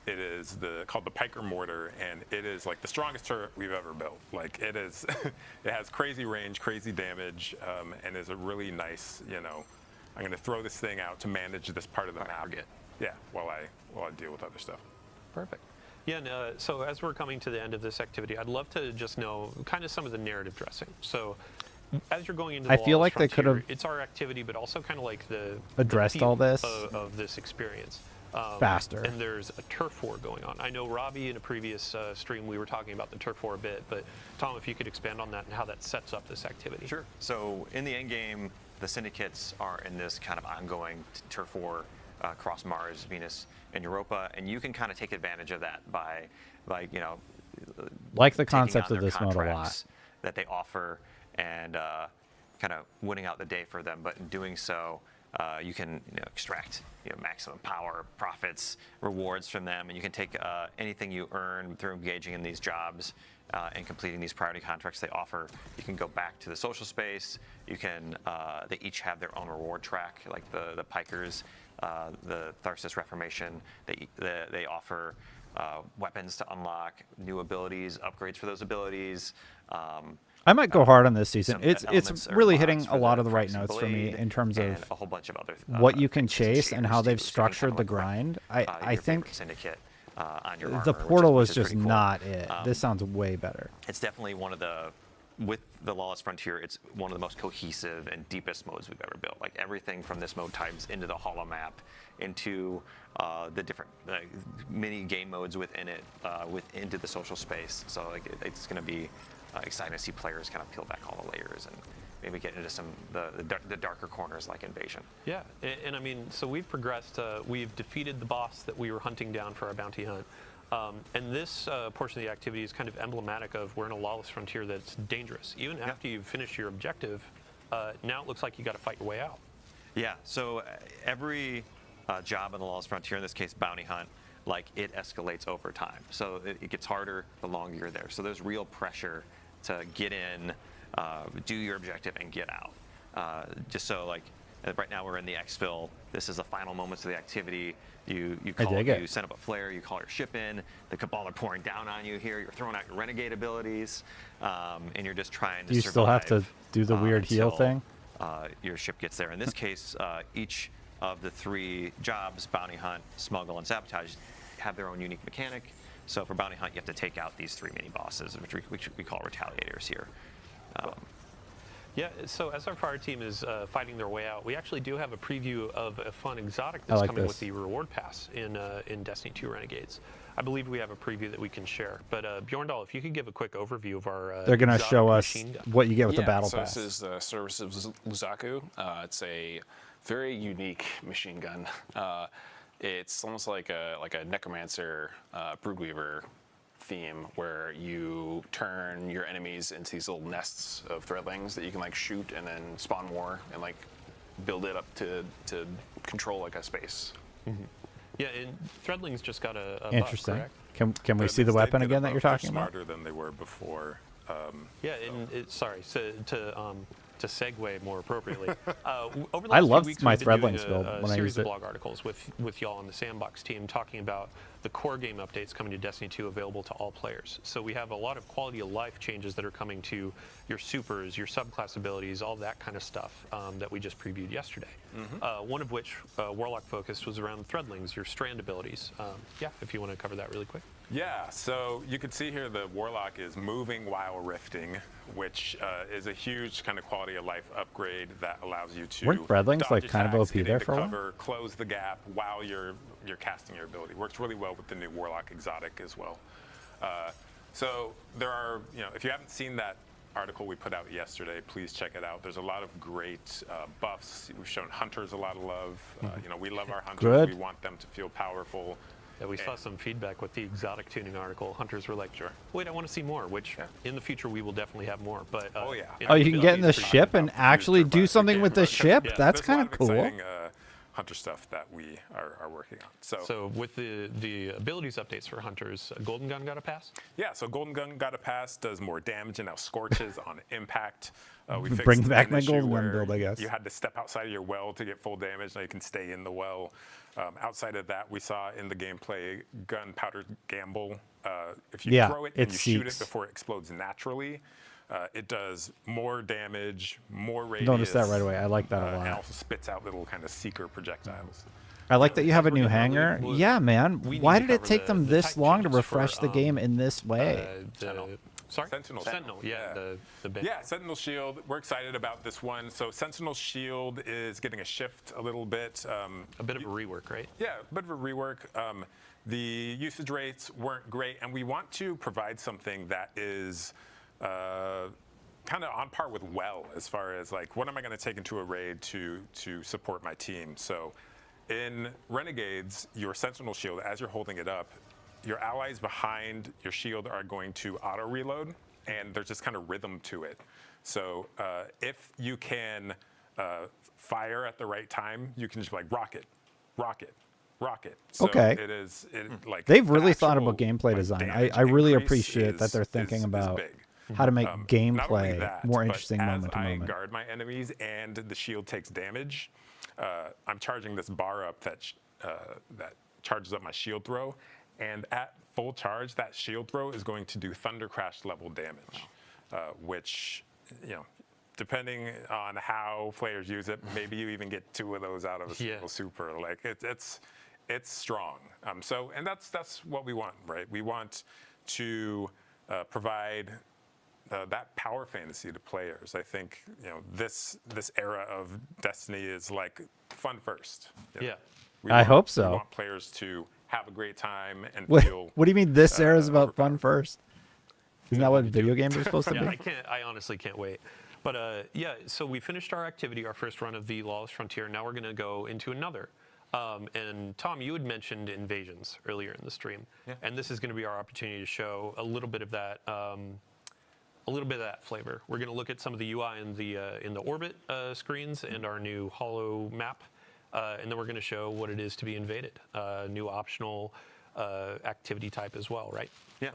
It is called the Piker Mortar, and it is like the strongest turret we've ever built. Like it is, it has crazy range, crazy damage, and is a really nice, I'm going to throw this thing out to manage this part of the map. Yeah, while I deal with other stuff. Perfect. Yeah, and, so as we're coming to the end of this activity, I'd love to just know kind of some of the narrative dressing. So as you're going into the I feel Lawless like they Frontier, could've it's our activity, but also kind of like the addressed the feel all this of this experience. faster. And there's a turf war going on. I know Robbie in a previous stream we were talking about the turf war a bit, but Tom, if you could expand on that and how that sets up this activity. Sure. So in the end game, the syndicates are in this kind of ongoing turf war across Mars, Venus, and Europa, and you can kind of take advantage of that by like the taking concept on of their this mode a lot. contracts that they offer and kind of winning out the day for them. But in doing so, you can extract maximum power, profits, rewards from them, and you can take anything you earn through engaging in these jobs and completing these priority contracts they offer. You can go back to the social space. You can they each have their own reward track, like the Pikers, the Tharsis Reformation. They offer weapons to unlock, new abilities, upgrades for those abilities. I might go hard on this season. some It's elements or really mods hitting for a lot the of the right Praxing notes for me Blade in terms and of a whole bunch of other what you can things and chase and how shaders they've too, so you can structured kinda the like run, grind. I your think favorite syndicate on your the armor, portal was which is just pretty cool. not it. This sounds way better. It's definitely one of with the Lawless Frontier, it's one of the most cohesive and deepest modes we've ever built. Like everything from this mode ties into the holo map, into the different mini game modes within it, into the social space. So like it's going to be exciting to see players kind of peel back all the layers and maybe get into some the darker corners like Invasion. Yeah, and I mean, so we've progressed. We've defeated the boss that we were hunting down for our bounty hunt. And this portion of the activity is kind of emblematic of we're in a lawless frontier that's dangerous. Even after you've finished your objective, now it looks like you got to fight your way out. Yeah, so every job in the lawless frontier, in this case bounty hunt, like it escalates over time. So it gets harder the longer you're there. So there's real pressure to get in, do your objective, and get out. Just so like right now we're in the exfil. This is the final moments of the activity. You send up a flare, you call your ship in, the Cabal are pouring down on you here, you're throwing out your Renegade abilities, and you're just trying to Do you survive. still have to do the weird heal until, thing? Your ship gets there. In this case, each of the 3 jobs, bounty hunt, smuggle, and sabotage, have their own unique mechanic. So for Bounty Hunt, you have to take out these 3 mini bosses, which we call retaliators here. Yeah, so as our fire team is fighting their way out, we actually do have a preview of a fun exotic that's coming with the reward pass in Destiny 2 Renegades. I believe we have a preview that we can share. But Bjorndal, if you could give a quick overview of our They're going to show us what you get with the battle pass. This is the Service of Luzaku. It's a very unique machine gun. It's almost like a necromancer, broodweaver theme, where you turn your enemies into these little nests of threadlings that you can like shoot and then spawn more and like build it up to control like a space. Yeah, and threadlings just got a Interesting. buff, Can we see the weapon again that you're talking about? Smarter than they were before. Yeah, and sorry, so to segue more appropriately. Over the I last few loved weeks, my we've been doing Threadlings build a when I series used of it. blog articles with y'all on the Sandbox team talking about the core game updates coming to Destiny 2 available to all players. So we have a lot of quality of life changes that are coming to your supers, your subclass abilities, all that kind of stuff that we just previewed yesterday. One of which, Warlock focused, was around Threadlings, your strand abilities. Yeah, if you want to cover that really quick. Yeah, so you can see here the Warlock is moving while rifting, which is a huge kind of quality of life upgrade that allows you to Weren't Threadlings dodge like kind of attacks, OP get there into for a while? cover, close the gap while you're casting your ability. Works really well with the new Warlock exotic as well. So there are, if you haven't seen that article we put out yesterday, please check it out. There's a lot of great buffs. We've shown hunters a lot of love. We love our hunters. Good. We want them to feel powerful. Yeah, we saw some feedback with the exotic tuning article. Hunters were like, "Sure, wait, I want to see more," which in the future we will definitely have more. But Oh, you can get in the ship and actually do something with the ship? That's kind of cool. Exciting, hunter stuff that we are working on. So with the abilities updates for hunters, Golden Gun got a pass? Yeah, so Golden Gun got a pass, does more damage, and now scorches on impact. We Bring fixed back an my issue Golden Gun where build, I guess. You had to step outside of your well to get full damage. Now you can stay in the well. Outside of that, we saw in the gameplay gunpowder gamble. If you throw it and you shoot it before it explodes naturally, it does more damage, more radius. Noticed that right away. I like that a lot. And also spits out little kind of seeker projectiles. I like that you have a new hangar. Yeah, man. Why did it take them this long to refresh the game in this way? Sorry? Sentinel. Yeah, the bit. Yeah, Sentinel Shield. We're excited about this one. So Sentinel Shield is getting a shift a little bit. A bit of a rework, right? Yeah, a bit of a rework. The usage rates weren't great, and we want to provide something that is kind of on par with WELL as far as like, what am I going to take into a raid to support my team? So in Renegades, your Sentinel Shield, as you're holding it up, your allies behind your shield are going to auto reload, and there's this kind of rhythm to it. So if you can fire at the right time, you can just like rocket. So Okay. it is like They've really the thought actual, about gameplay like, design. damage I really increase appreciate that is- they're thinking is about big. how to make Not only gameplay that, more but interesting as moment to I moment. guard my enemies and the shield takes damage, I'm charging this bar up that charges up my shield throw, and at full charge, that shield throw is going to do Thunder Crash level damage, which, depending on how players use it, maybe you even get 2 of those out of a single super. Like it's strong. And that's what we want, right? We want to provide that power fantasy to players. I think this era of Destiny is like fun first. Yeah. I hope so. We want players to have a great time and What, feel. what do you mean this era is about fun first? Isn't that what video games are supposed to Yeah, be? I honestly can't wait. But yeah, so we finished our activity, our first run of the Lawless Frontier. Now we're going to go into another. And Tom, you had mentioned invasions earlier in the stream, and this is going to be our opportunity to show a little bit of that, flavor. We're going to look at some of the UI in the orbit screens and our new holo map, and then we're going to show what it is to be invaded, new optional activity type as well, right? Yeah.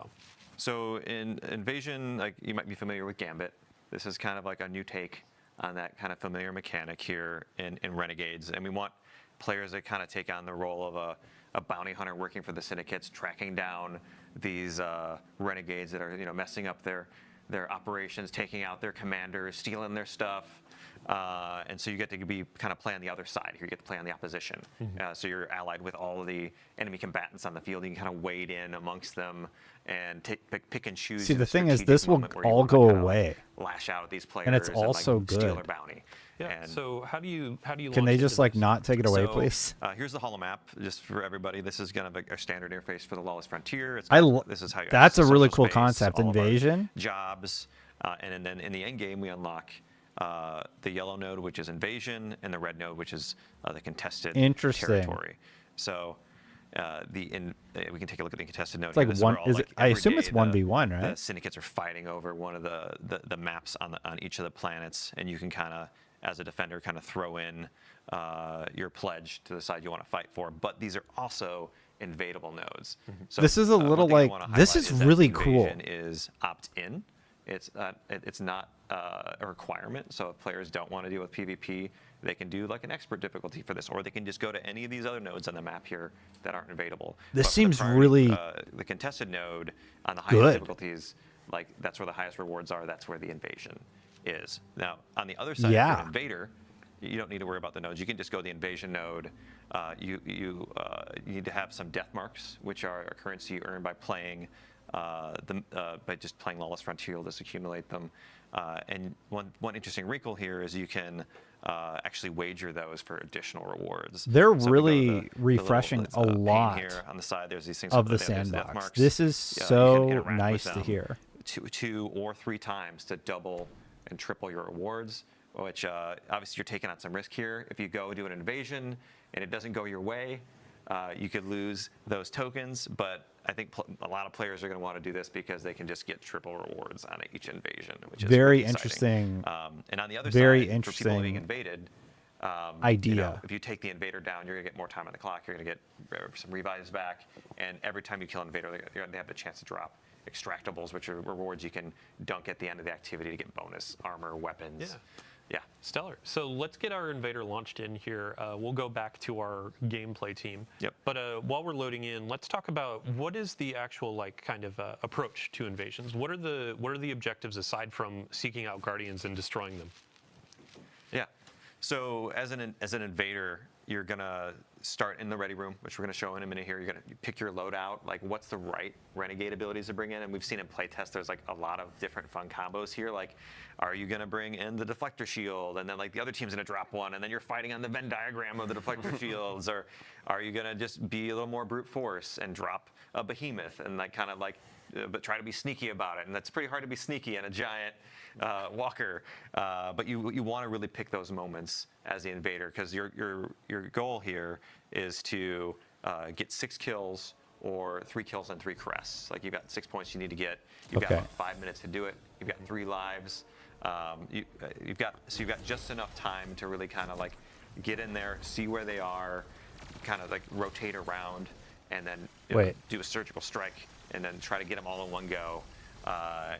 So in Invasion, like you might be familiar with Gambit. This is kind of like a new take on that kind of familiar mechanic here in Renegades, and we want players that kind of take on the role of a bounty hunter working for the syndicates, tracking down these renegades that are messing up their operations, taking out their commanders, stealing their stuff, And so you get to be kind of play on the other side here. You get to play on the opposition. So you're allied with all of the enemy combatants on the field. You can kind of wade in amongst them and pick and choose. See, your the thing is, strategic this will moment where you all wanna go kind of, away. lash out at these players, And it's like, also steal good. their bounty. Yeah. And So how do you Can they launch just into like this? not take it away, so, please? Here's the holo map, just for everybody. This is kind of a standard interface for the Lawless Frontier. This is how you That's a access really social cool space, concept. all of our Invasion. jobs, and then in the end game we unlock the yellow node, which is invasion, and the red node, which is the contested Interesting. territory. So we can take a look at the contested node. It's like here. This one. where all, Is like, it? I every assume day it's 1v1, The right? syndicates are fighting over one of the maps on each of the planets, and you can kind of, as a defender, kind of throw in your pledge to the side you want to fight for. But these are also invadable nodes. So This is a one little thing I like- wanna this highlight is that really cool. invasion is opt-in. It's not a requirement. So if players don't want to deal with PvP, they can do like an expert difficulty for this, or they can just go to any of these other nodes on the map here that aren't invadable. This But for the seems priority, really the contested node on the highest good. difficulties, like that's where the highest rewards are. That's where the invasion is. Now on the other side, if Yeah. you're an invader, you don't need to worry about the nodes. You can just go to the invasion node. You need to have some death marks, which are a currency you earn by playing by just playing Lawless Frontier. You'll just accumulate them. And one interesting wrinkle here is you can actually wager those for additional rewards. They're So if we go to really the little, refreshing a pane lot here on the side. There's these things of the there's death sandbox. marks. This is You can so interact with nice to them hear. two or three times to double and triple your rewards, which obviously you're taking on some risk here. If you go do an invasion and it doesn't go your way, you could lose those tokens, but I think a lot of players are going to want to do this because they can just get triple rewards on each invasion, which is Very really exciting. interesting. And on the other Very side, for people being interesting invaded, idea. if you take the invader down, you're going to get more time on the clock. You're going to get some revives back, and every time you kill an invader, they have the chance to drop extractables, which are rewards you can dunk at the end of the activity to get bonus armor, weapons. Yeah. Stellar. So let's get our invader launched in here. We'll go back to our gameplay team. Yep. But while we're loading in, let's talk about what is the actual kind of approach to invasions. What are the objectives aside from seeking out guardians and destroying them? Yeah. So as an invader, you're gonna start in the ready room, which we're gonna show in a minute here. You're gonna pick your loadout, like what's the right renegade abilities to bring in, and we've seen in playtest there's like a lot of different fun combos here. Like, are you gonna bring in the deflector shield, and then like the other team's gonna drop one, and then you're fighting on the Venn diagram of the deflector shields, or are you gonna just be a little more brute force and drop a behemoth and like kind of like but try to be sneaky about it? And that's pretty hard to be sneaky in a giant walker, but you want to really pick those moments as the invader, because your goal here is to get 6 kills or 3 kills and 3 crests. Like, you've got 6 points you need to get. You've got about 5 minutes to do it. You've got 3 lives. You've got just enough time to really kind of like get in there, see where they are, kind of like rotate around, and then do a surgical strike, and then try to get them all in one go.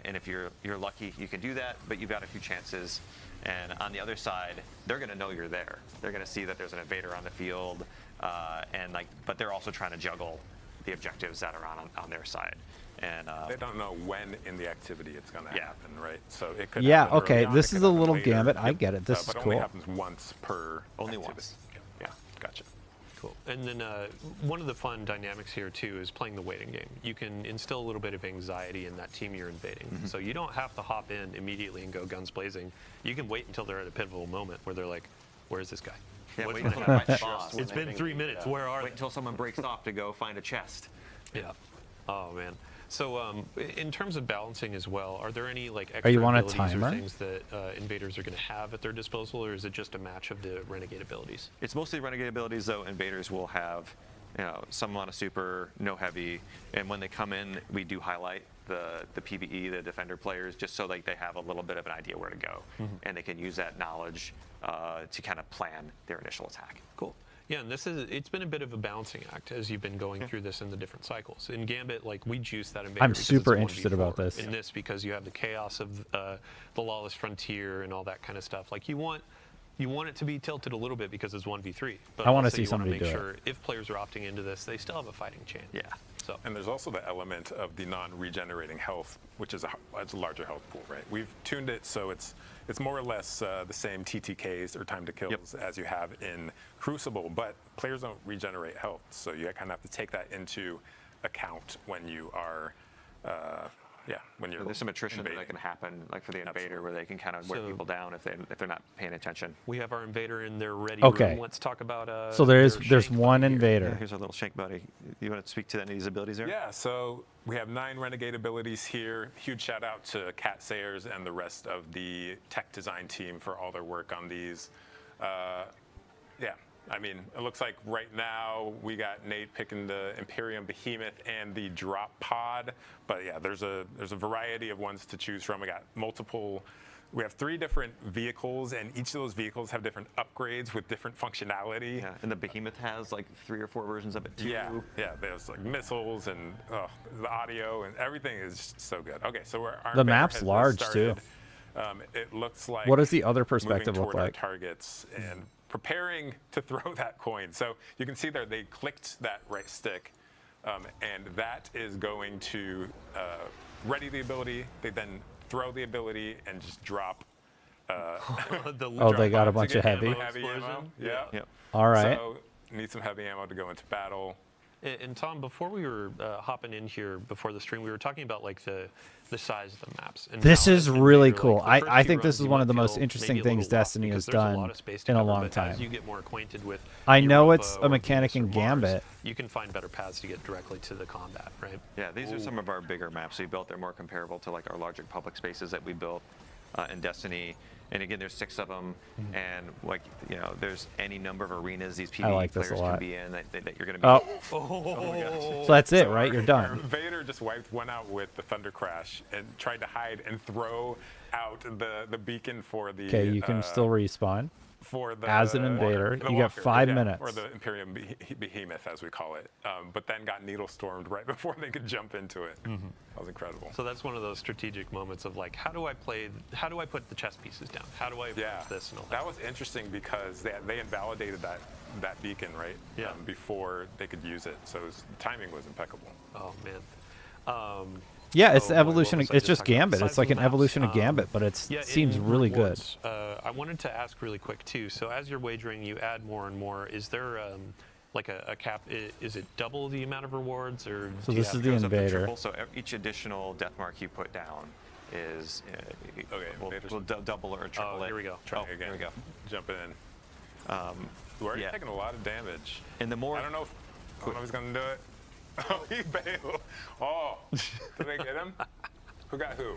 And if you're lucky, you can do that, but you've got a few chances. And on the other side, they're going to know you're there. They're going to see that there's an invader on the field, but they're also trying to juggle the objectives that are on their side. And they don't know when in the activity it's going to happen, right? So it could. Yeah. happen Okay. early on, This it is could a happen little later. gambit. I get it. This is but cool. only happens once per. Only activity. once. Yeah. Gotcha. Cool. And then one of the fun dynamics here too is playing the waiting game. You can instill a little bit of anxiety in that team you're invading. So you don't have to hop in immediately and go guns blazing. You can wait until they're at a pivotal moment where they're like, "Where's this guy? Yeah, What's wait going until on? the right boss. It's been 3 minutes. Where are they?" Wait until someone breaks off to go find a chest. Yeah. Oh man. So in terms of balancing as well, are there any like Are extra you on a abilities timer? or things that invaders are going to have at their disposal, or is it just a match of the renegade abilities? It's mostly renegade abilities, though. Invaders will have, some amount of super, no heavy, and when they come in, we do highlight the PvE, the defender players, just so like they have a little bit of an idea where to go, and they can use that knowledge to kind of plan their initial attack. Cool. Yeah, and it's been a bit of a balancing act as you've been going through this in the different cycles. In Gambit, like, we juice that invader. I'm because super it's a interested 1v4. about this. In this, because you have the chaos of the lawless frontier and all that kind of stuff. Like, you want You want it to be tilted a little bit because it's 1v3. But I want to also see you wanna somebody make do sure it. if players are opting into this, they still have a fighting chance. Yeah. So. And there's also the element of the non-regenerating health, which is a larger health pool, right? We've tuned it so it's more or less the same TTKs or time to kills as you have in Crucible, but players don't regenerate health, so you kind of have to take that into account when you are, when you're. There's some attrition invading. that can happen, like for the invader, where they can kind of wear people down if they're not paying attention. We have our invader in their ready Okay. room. Let's talk about. So there's their shank one buddy here. invader. Yeah, here's our little Shank buddy. You want to speak to any of these abilities there? Yeah, so we have 9 Renegade abilities here. Huge shout out to Cat Sayers and the rest of the tech design team for all their work on these. Yeah, I mean, it looks like right now we got Nate picking the Imperium Behemoth and the Drop Pod, but yeah, there's a variety of ones to choose from. We got multiple. We have 3 different vehicles, and each of those vehicles have different upgrades with different functionality. Yeah, and the Behemoth has like 3 or 4 versions of it too. Yeah, there's like missiles and the audio and everything is just so good. Okay, so our The invader map's has large, started. too. It looks like. What does the other moving perspective look toward our like? targets and preparing to throw that coin. So you can see there they clicked that right stick, and that is going to ready the ability. They then throw the ability and just drop. Oh, they got a bunch of heavy. Ammo. Yeah. Yep. All right. So need some heavy ammo to go into battle. And Tom, before we were hopping in here before the stream, we were talking about like the size of the maps. And This how is as an really invader, cool. like, the first I few think this runs is you one might of the most feel interesting maybe a things little lost Destiny because has there's a done lot of space to in a cover, long but time. As you get more acquainted with I know Europa it's a or mechanic Venus in or Mars, Gambit. you can find better paths to get directly to the combat, right? Yeah, these are some of our bigger maps we built. They're more comparable to like our larger public spaces that we built in Destiny. And again, there's 6 of them, and like there's any number of arenas these PvE this a players lot. can be in that you're going to be. Oh. So that's it, right? You're done. Vader just wiped one out with the Thunder Crash and tried to hide and throw out the beacon for the. Okay, you can still respawn. For the as an invader, the you got walker, 5 yeah, minutes. or the Imperium Behemoth, as we call it, but then got needle stormed right before they could jump into it. That was incredible. So that's one of those strategic moments of like, how do I put the chess pieces down? How do I approach this and all that? That was interesting because they invalidated that beacon right before they could use it, so the timing was impeccable. Oh man. Yeah, it's the boy, evolution. what was I It's just talking about? Gambit. It's Size like of an maps. evolution of Gambit, but it Yeah, seems in really rewards, good. I wanted to ask really quick too. So as you're wagering, you add more and more. Is there like a cap? Is it double the amount of rewards, or So do you this have is to the go up to invader. triple? So each additional death mark you put down is we'll double or triple it. Here we go. Try Here again. we go. Jump in. We're already taking a lot of damage. And the more I don't know if he's gonna do it. Oh, he bailed. Oh, did they get him? Who got who?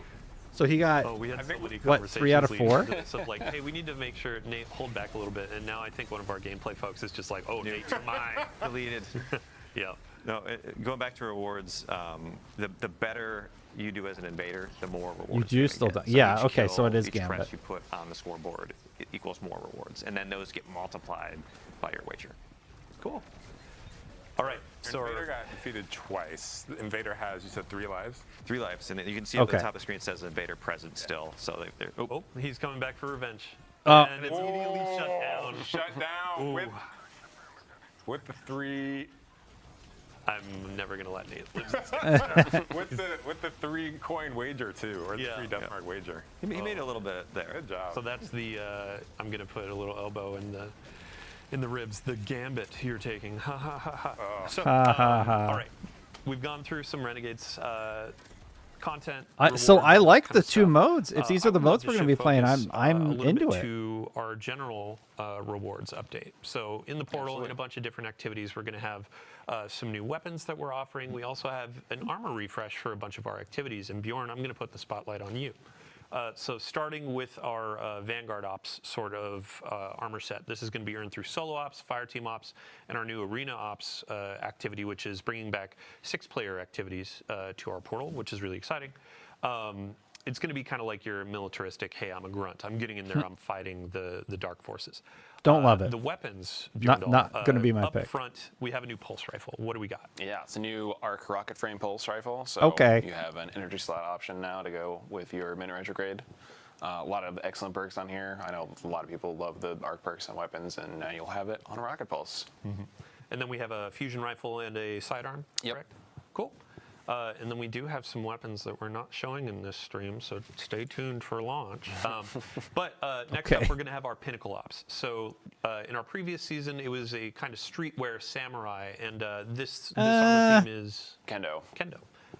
So he got Oh, we had so many what, 3 out of conversations 4? leading into this of like, hey, we need to make sure Nate hold back a little bit. And now I think one of our gameplay folks is just like, oh, Nate, you're mine. deleted. Yeah. No, going back to rewards, the better you do as an invader, the more rewards You do you're still gonna do- get. yeah, each okay, so kill, it is each Gambit. press you put on the scoreboard equals more rewards, and then those get multiplied by your wager. Cool. All right. So Invader got defeated twice. The Invader has, you said, 3 lives? 3 lives, and you can see at the Okay. top of the screen it says Invader present still. So they're Oh, he's coming back for revenge. Oh. And it's immediately shut down. Shut down with the 3. I'm never gonna let Nate lose this. with the 3 coin wager too, or the 3 death mark wager. He made a little bit there. Good job. So that's the I'm gonna put a little elbow in the ribs. The gambit you're taking. Ha ha ha ha. So, Ha, ha, ha. all right, we've gone through some Renegades content. So rewards, I all that like kind the of 2 stuff. modes. If these are I the would love modes to we're going to be shift playing, focus, I'm a little into bit it. To our general rewards update. So in the portal, in a bunch of different activities, we're going to have some new weapons that we're offering. We also have an armor refresh for a bunch of our activities. And Bjorn, I'm going to put the spotlight on you. So starting with our Vanguard Ops sort of armor set, this is going to be earned through Solo Ops, Fire Team Ops, and our new Arena Ops activity, which is bringing back 6-player activities to our portal, which is really exciting. It's going to be kind of like your militaristic, hey, I'm a grunt. I'm getting in there, I'm fighting the dark forces. Don't love it. The weapons, Not Bjorndal, gonna be my up pick. front, we have a new pulse rifle. What do we got? Yeah, it's a new arc rocket frame pulse rifle. So Okay. you have an energy slot option now to go with your mid-range grade A lot of excellent perks on here. I know a lot of people love the arc perks on weapons, and now you'll have it on a rocket pulse. And then we have a fusion rifle and a sidearm, correct? Cool. And then we do have some weapons that we're not showing in this stream, so stay tuned for launch. But next up, we're going to have our Pinnacle Ops. So in our previous season, it was a kind of streetwear samurai, and this armor theme is Kendo.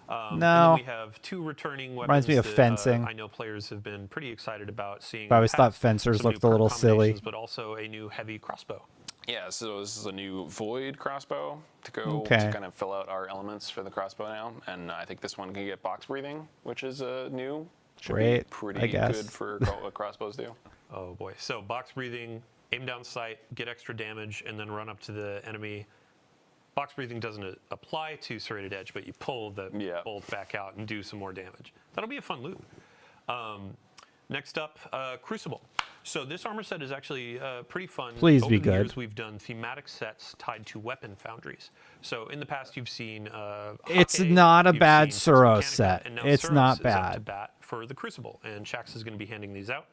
And then we have 2 returning weapons. Reminds me of that, fencing. I know players have been pretty excited about seeing. I always thought fencers some looked new a little perk silly. combinations, but also a new heavy crossbow. Yeah, so this is a new Void crossbow to go Okay. to kind of fill out our elements for the crossbow now. And I think this one can get box breathing, which is new. Should Great, be pretty I guess. good for what crossbows do. Oh boy. So box breathing, aim down sight, get extra damage, and then run up to the enemy. Box breathing doesn't apply to Serrated Edge, but you pull the bolt back out and do some more damage. That'll be a fun loot. Next up, Crucible. So this armor set is actually pretty fun. Please Over be the good. years, we've done thematic sets tied to weapon foundries. So in the past, you've seen It's Hake, not a you've bad seen Six Suros Mechanica, set. and now It's Suros not is up to bad. bat for the Crucible, and Shax is going to be handing these out.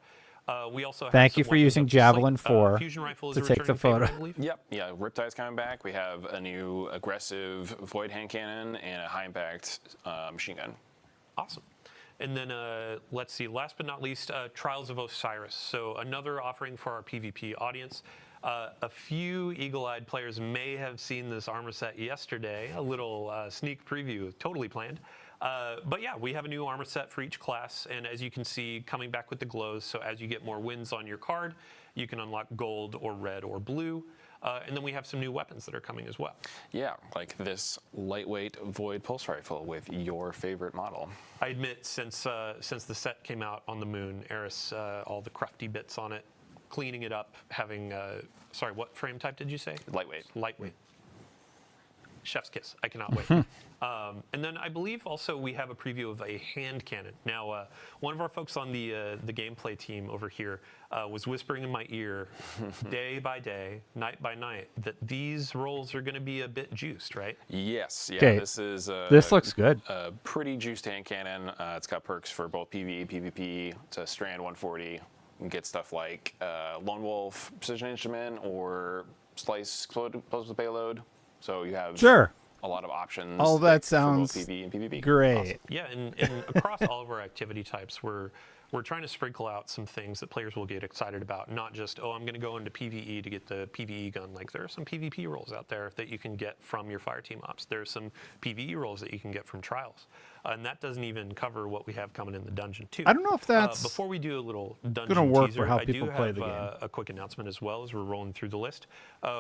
We also have Thank you some for weapons using up the slate. Javelin 4 Fusion Rifle is to a take the returning favorite, photo. I believe. Yep, yeah, Riptide's coming back. We have a new aggressive Void hand cannon and a high impact machine gun. Awesome. And then let's see, last but not least, Trials of Osiris. So another offering for our PvP audience. A few eagle-eyed players may have seen this armor set yesterday, a little sneak preview, totally planned. But yeah, we have a new armor set for each class, and as you can see, coming back with the glows, so as you get more wins on your card, you can unlock gold or red or blue. And then we have some new weapons that are coming as well. Yeah, like this lightweight Void pulse rifle with your favorite model. I admit, since the set came out on the moon, Eris, all the crufty bits on it, cleaning it up, having, sorry, what frame type did you say? Lightweight. Lightweight. Chef's kiss. I cannot wait. And then I believe also we have a preview of a hand cannon. Now, one of our folks on the gameplay team over here was whispering in my ear day by day, night by night, that these rolls are going to be a bit juiced, right? Yes. Yeah. 'Kay. This looks good. A pretty juiced hand cannon. It's got perks for both PvE, PvP. It's a strand 140. You can get stuff like Lone Wolf, Precision Instrument, or Slice Explosive Payload. So you have a lot of options. All that for sounds both PvE and PvP. great. Awesome. Yeah, and across all of our activity types, we're trying to sprinkle out some things that players will get excited about. Not just, oh, I'm going to go into PvE to get the PvE gun. Like, there are some PvP roles out there that you can get from your Fireteam ops. There's some PvE roles that you can get from Trials. And that doesn't even cover what we have coming in the dungeon, too. I don't know if that's before we do a little dungeon gonna work teaser, for how I people do play have the game. a quick announcement as well as we're rolling through the list.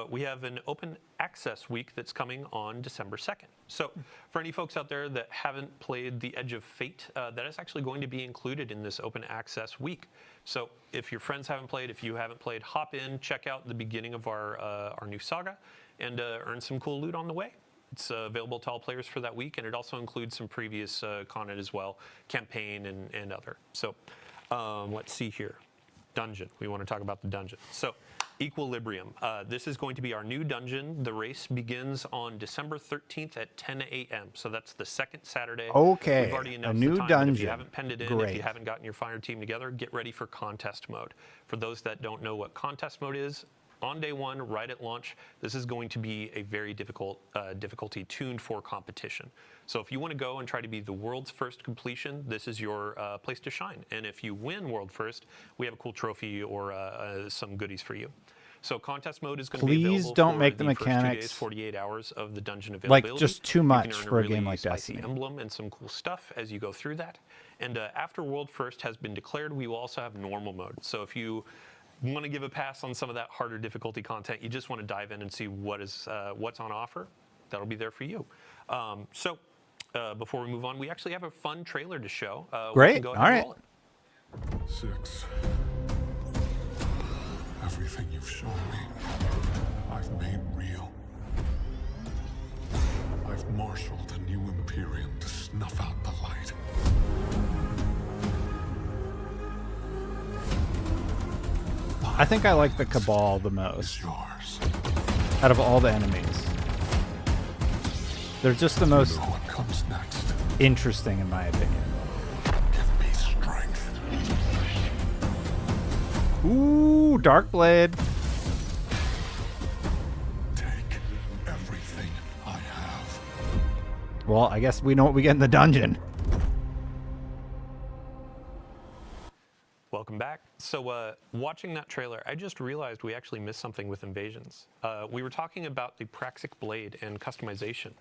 We have an open access week that's coming on December 2nd. So for any folks out there that haven't played The Edge of Fate, that is actually going to be included in this open access week. So if your friends haven't played, if you haven't played, hop in, check out the beginning of our new saga, and earn some cool loot on the way. It's available to all players for that week, and it also includes some previous content as well, campaign and other. So let's see here. Dungeon. We want to talk about the dungeon. So Equilibrium. This is going to be our new dungeon. The race begins on December 13th at 10 a.m. So that's the second Saturday. Okay, We've already a announced new the time, but if dungeon. you haven't penned it in, if Great. you haven't gotten your fire team together, get ready for contest mode. For those that don't know what contest mode is, on day one, right at launch, this is going to be a very difficult difficulty tuned for competition. So if you want to go and try to be the world's first completion, this is your place to shine. And if you win world first, we have a cool trophy or some goodies for you. So contest mode is going to be available Please don't for make the first 2 mechanics days, 48 hours of the dungeon like availability. just too You can much earn for a really game like spicy Destiny. emblem and some cool stuff as you go through that. And after world first has been declared, we will also have normal mode. So if you want to give a pass on some of that harder difficulty content, you just want to dive in and see what's on offer, that'll be there for you. So before we move on, we actually have a fun trailer to show. We Great. can go ahead All and right. roll it. 6. Everything you've shown me, I've made real. I've marshaled a new Imperium to snuff out the light. I think I like the Cabal the most out of all the enemies. They're just the most What comes next? interesting in my opinion. Give me strength. Ooh, Dark Blade. Take everything I have. Well, I guess we know what we get in the dungeon. Welcome back. So watching that trailer, I just realized we actually missed something with Invasions. We were talking about the Praxic Blade and customization.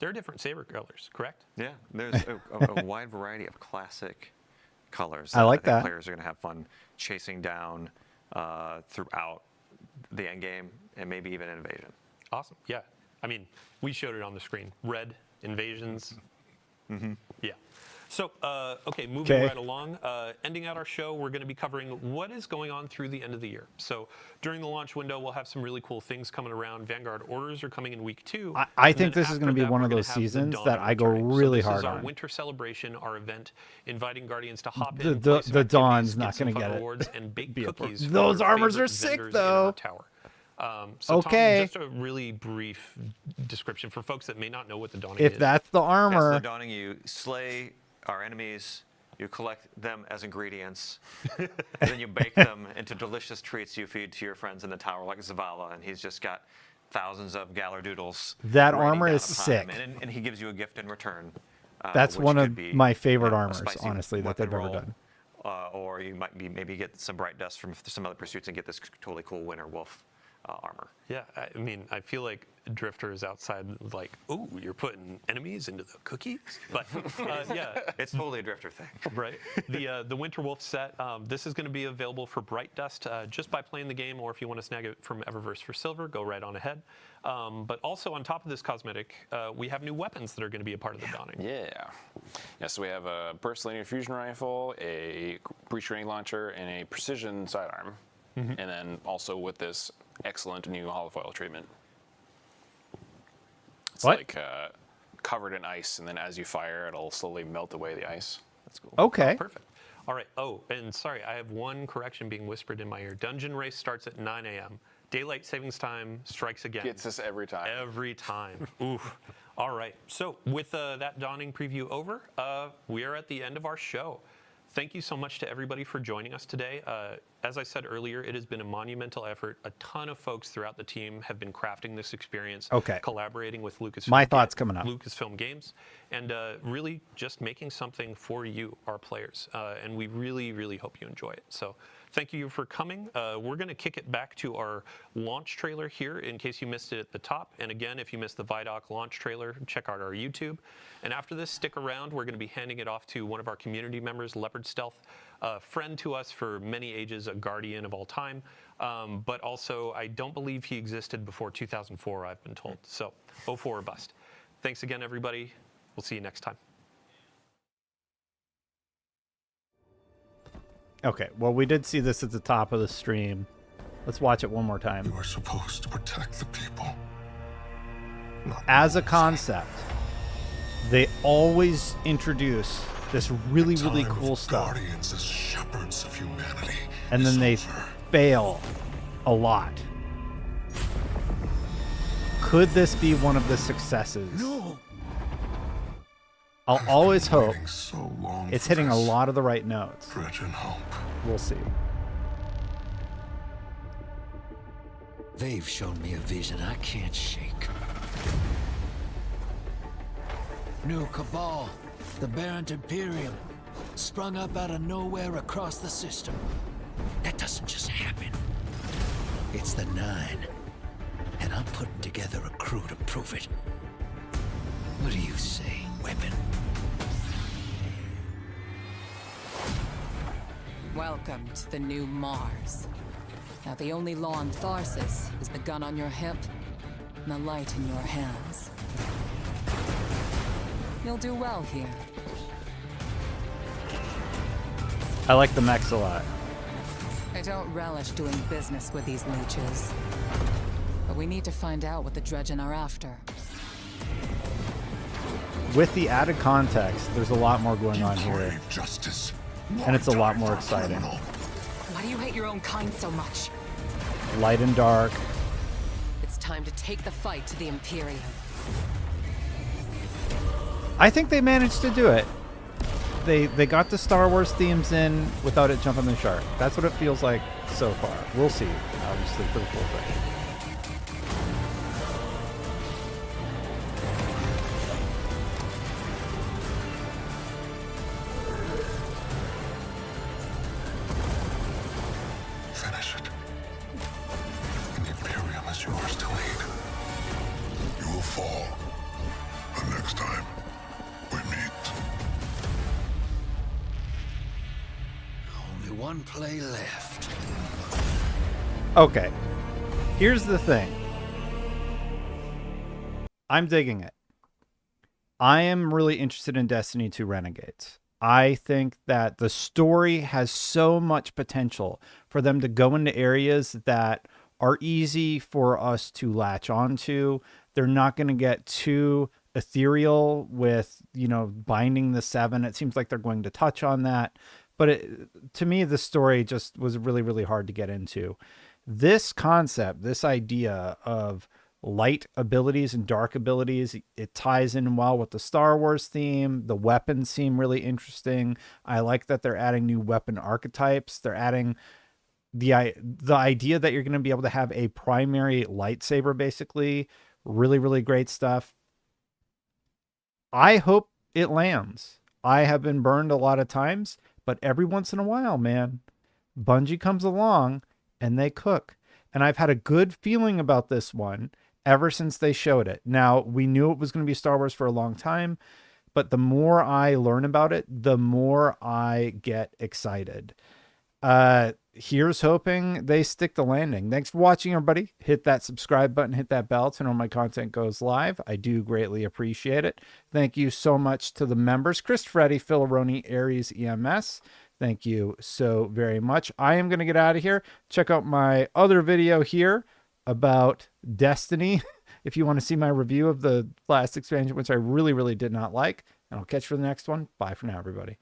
There are different saber colors, correct? Yeah, there's a wide variety of classic colors. I like think that. Players are going to have fun chasing down throughout the end game and maybe even Invasion. Awesome. Yeah. I mean, we showed it on the screen. Red, Invasions. Yeah. So, okay, moving right along. Ending out our show, we're going to be covering what is going on through the end of the year. So, during the launch window, we'll have some really cool things coming around. Vanguard orders are coming in week 2. I think this is going to be one of those seasons that I go really hard on. This is our on. winter celebration, our event, inviting Guardians to hop in. The Dawn's not going to get rewards and bake cookies. Those armors are sick, though. So okay. Tom, just a really brief description for folks that may not know what the Dawning If is. that's the armor. That's the Dawning. You slay our enemies, you collect them as ingredients, then you bake them into delicious treats you feed to your friends in the tower, like Zavala, and he's just got thousands of Galar-doodles. That raining armor down is upon sick. him, and he gives you a gift in return. That's which one could of be, my favorite a armors, spicy honestly, that weapon they've ever roll, done. Or you might maybe get some bright dust from some other pursuits and get this totally cool Winter Wolf armor. Yeah, I mean, I feel like Drifter is outside, like, ooh, you're putting enemies into the cookies? But, yeah. It's totally a Drifter thing. Right. The Winter Wolf set, this is going to be available for Bright Dust just by playing the game, or if you want to snag it from Eververse for silver, go right on ahead. But also on top of this cosmetic, we have new weapons that are going to be a part of the Dawning. Yeah. So we have a burst linear fusion rifle, a breach ray launcher, and a precision sidearm. And then also with this excellent new holofoil treatment. It's like covered in ice, and then as you fire, it'll slowly melt away the ice. That's cool. Okay. Oh, perfect. All right. Oh, and sorry, I have one correction being whispered in my ear. Dungeon race starts at 9 a.m. Daylight savings time strikes again. Gets us every time. Every time. Oof. All right. So with that Dawning preview over, we are at the end of our show. Thank you so much to everybody for joining us today. As I said earlier, it has been a monumental effort. A ton of folks throughout the team have been crafting this experience, collaborating with Lucasfilm Games, and really just making something for you, our players. And we really, really hope you enjoy it. So thank you for coming. We're going to kick it back to our launch trailer here in case you missed it at the top. And again, if you missed the Vidoc launch trailer, check out our YouTube. And after this, stick around. We're going to be handing it off to one of our community members, Leopard Stealth, a friend to us for many ages, a guardian of all time. But also, I don't believe he existed before 2004, I've been told. So 04 or bust. Thanks again, everybody. We'll see you next time. Okay, well, we did see this at the top of the stream. Let's watch it one more time. You are supposed to protect the people. As a concept, they always introduce this really, really cool stuff. Guardians as shepherds of humanity. And then they fail a lot. Could this be one of the successes? No. I'll always hope so long it's for hitting a this. lot of the right notes. Dredge and hope. We'll see. They've shown me a vision I can't shake. New Cabal, the Barrent Imperium, sprung up out of nowhere across the system. That doesn't just happen. It's the Nine, and I'm putting together a crew to prove it. What do you say, weapon? Welcome to the new Mars. Now the only law on Tharsis is the gun on your hip and the light in your hands. You'll do well here. I like the mechs a lot. I don't relish doing business with these leeches. But we need to find out what the Dredgen are after. With the added context, there's a lot more going on here. Justice. And it's a lot more exciting. Why do you hate your own kind so much? Light and dark. It's time to take the fight to the Imperium. I think they managed to do it. they got the Star Wars themes in without it jumping the shark. That's what it feels like so far. We'll see, obviously, for the full thing. Finish it. And the Imperium is yours to lead. You will fall. The next time we meet. Only one play left. Okay, here's the thing. I'm digging it. I am really interested in Destiny 2 Renegades. I think that the story has so much potential for them to go into areas that are easy for us to latch onto. They're not going to get too ethereal with, you know, binding the 7. It seems like they're going to touch on that. But to me, the story just was really, really hard to get into. This concept, this idea of light abilities and dark abilities, it ties in well with the Star Wars theme. The weapons seem really interesting. I like that they're adding new weapon archetypes. They're adding the idea that you're going to be able to have a primary lightsaber, basically. Really, really great stuff. I hope it lands. I have been burned a lot of times, but every once in a while, man, Bungie comes along and they cook. And I've had a good feeling about this one ever since they showed it. Now, we knew it was going to be Star Wars for a long time, but the more I learn about it, the more I get excited. Here's hoping they stick the landing. Thanks for watching, everybody. Hit that subscribe button, hit that bell to know when my content goes live. I do greatly appreciate it. Thank you so much to the members, Chris, Freddy, Philironi, Aries, EMS. Thank you so very much. I am going to get out of here. Check out my other video here about Destiny if you want to see my review of the last expansion, which I really, really did not like. And I'll catch you for the next one. Bye for now, everybody.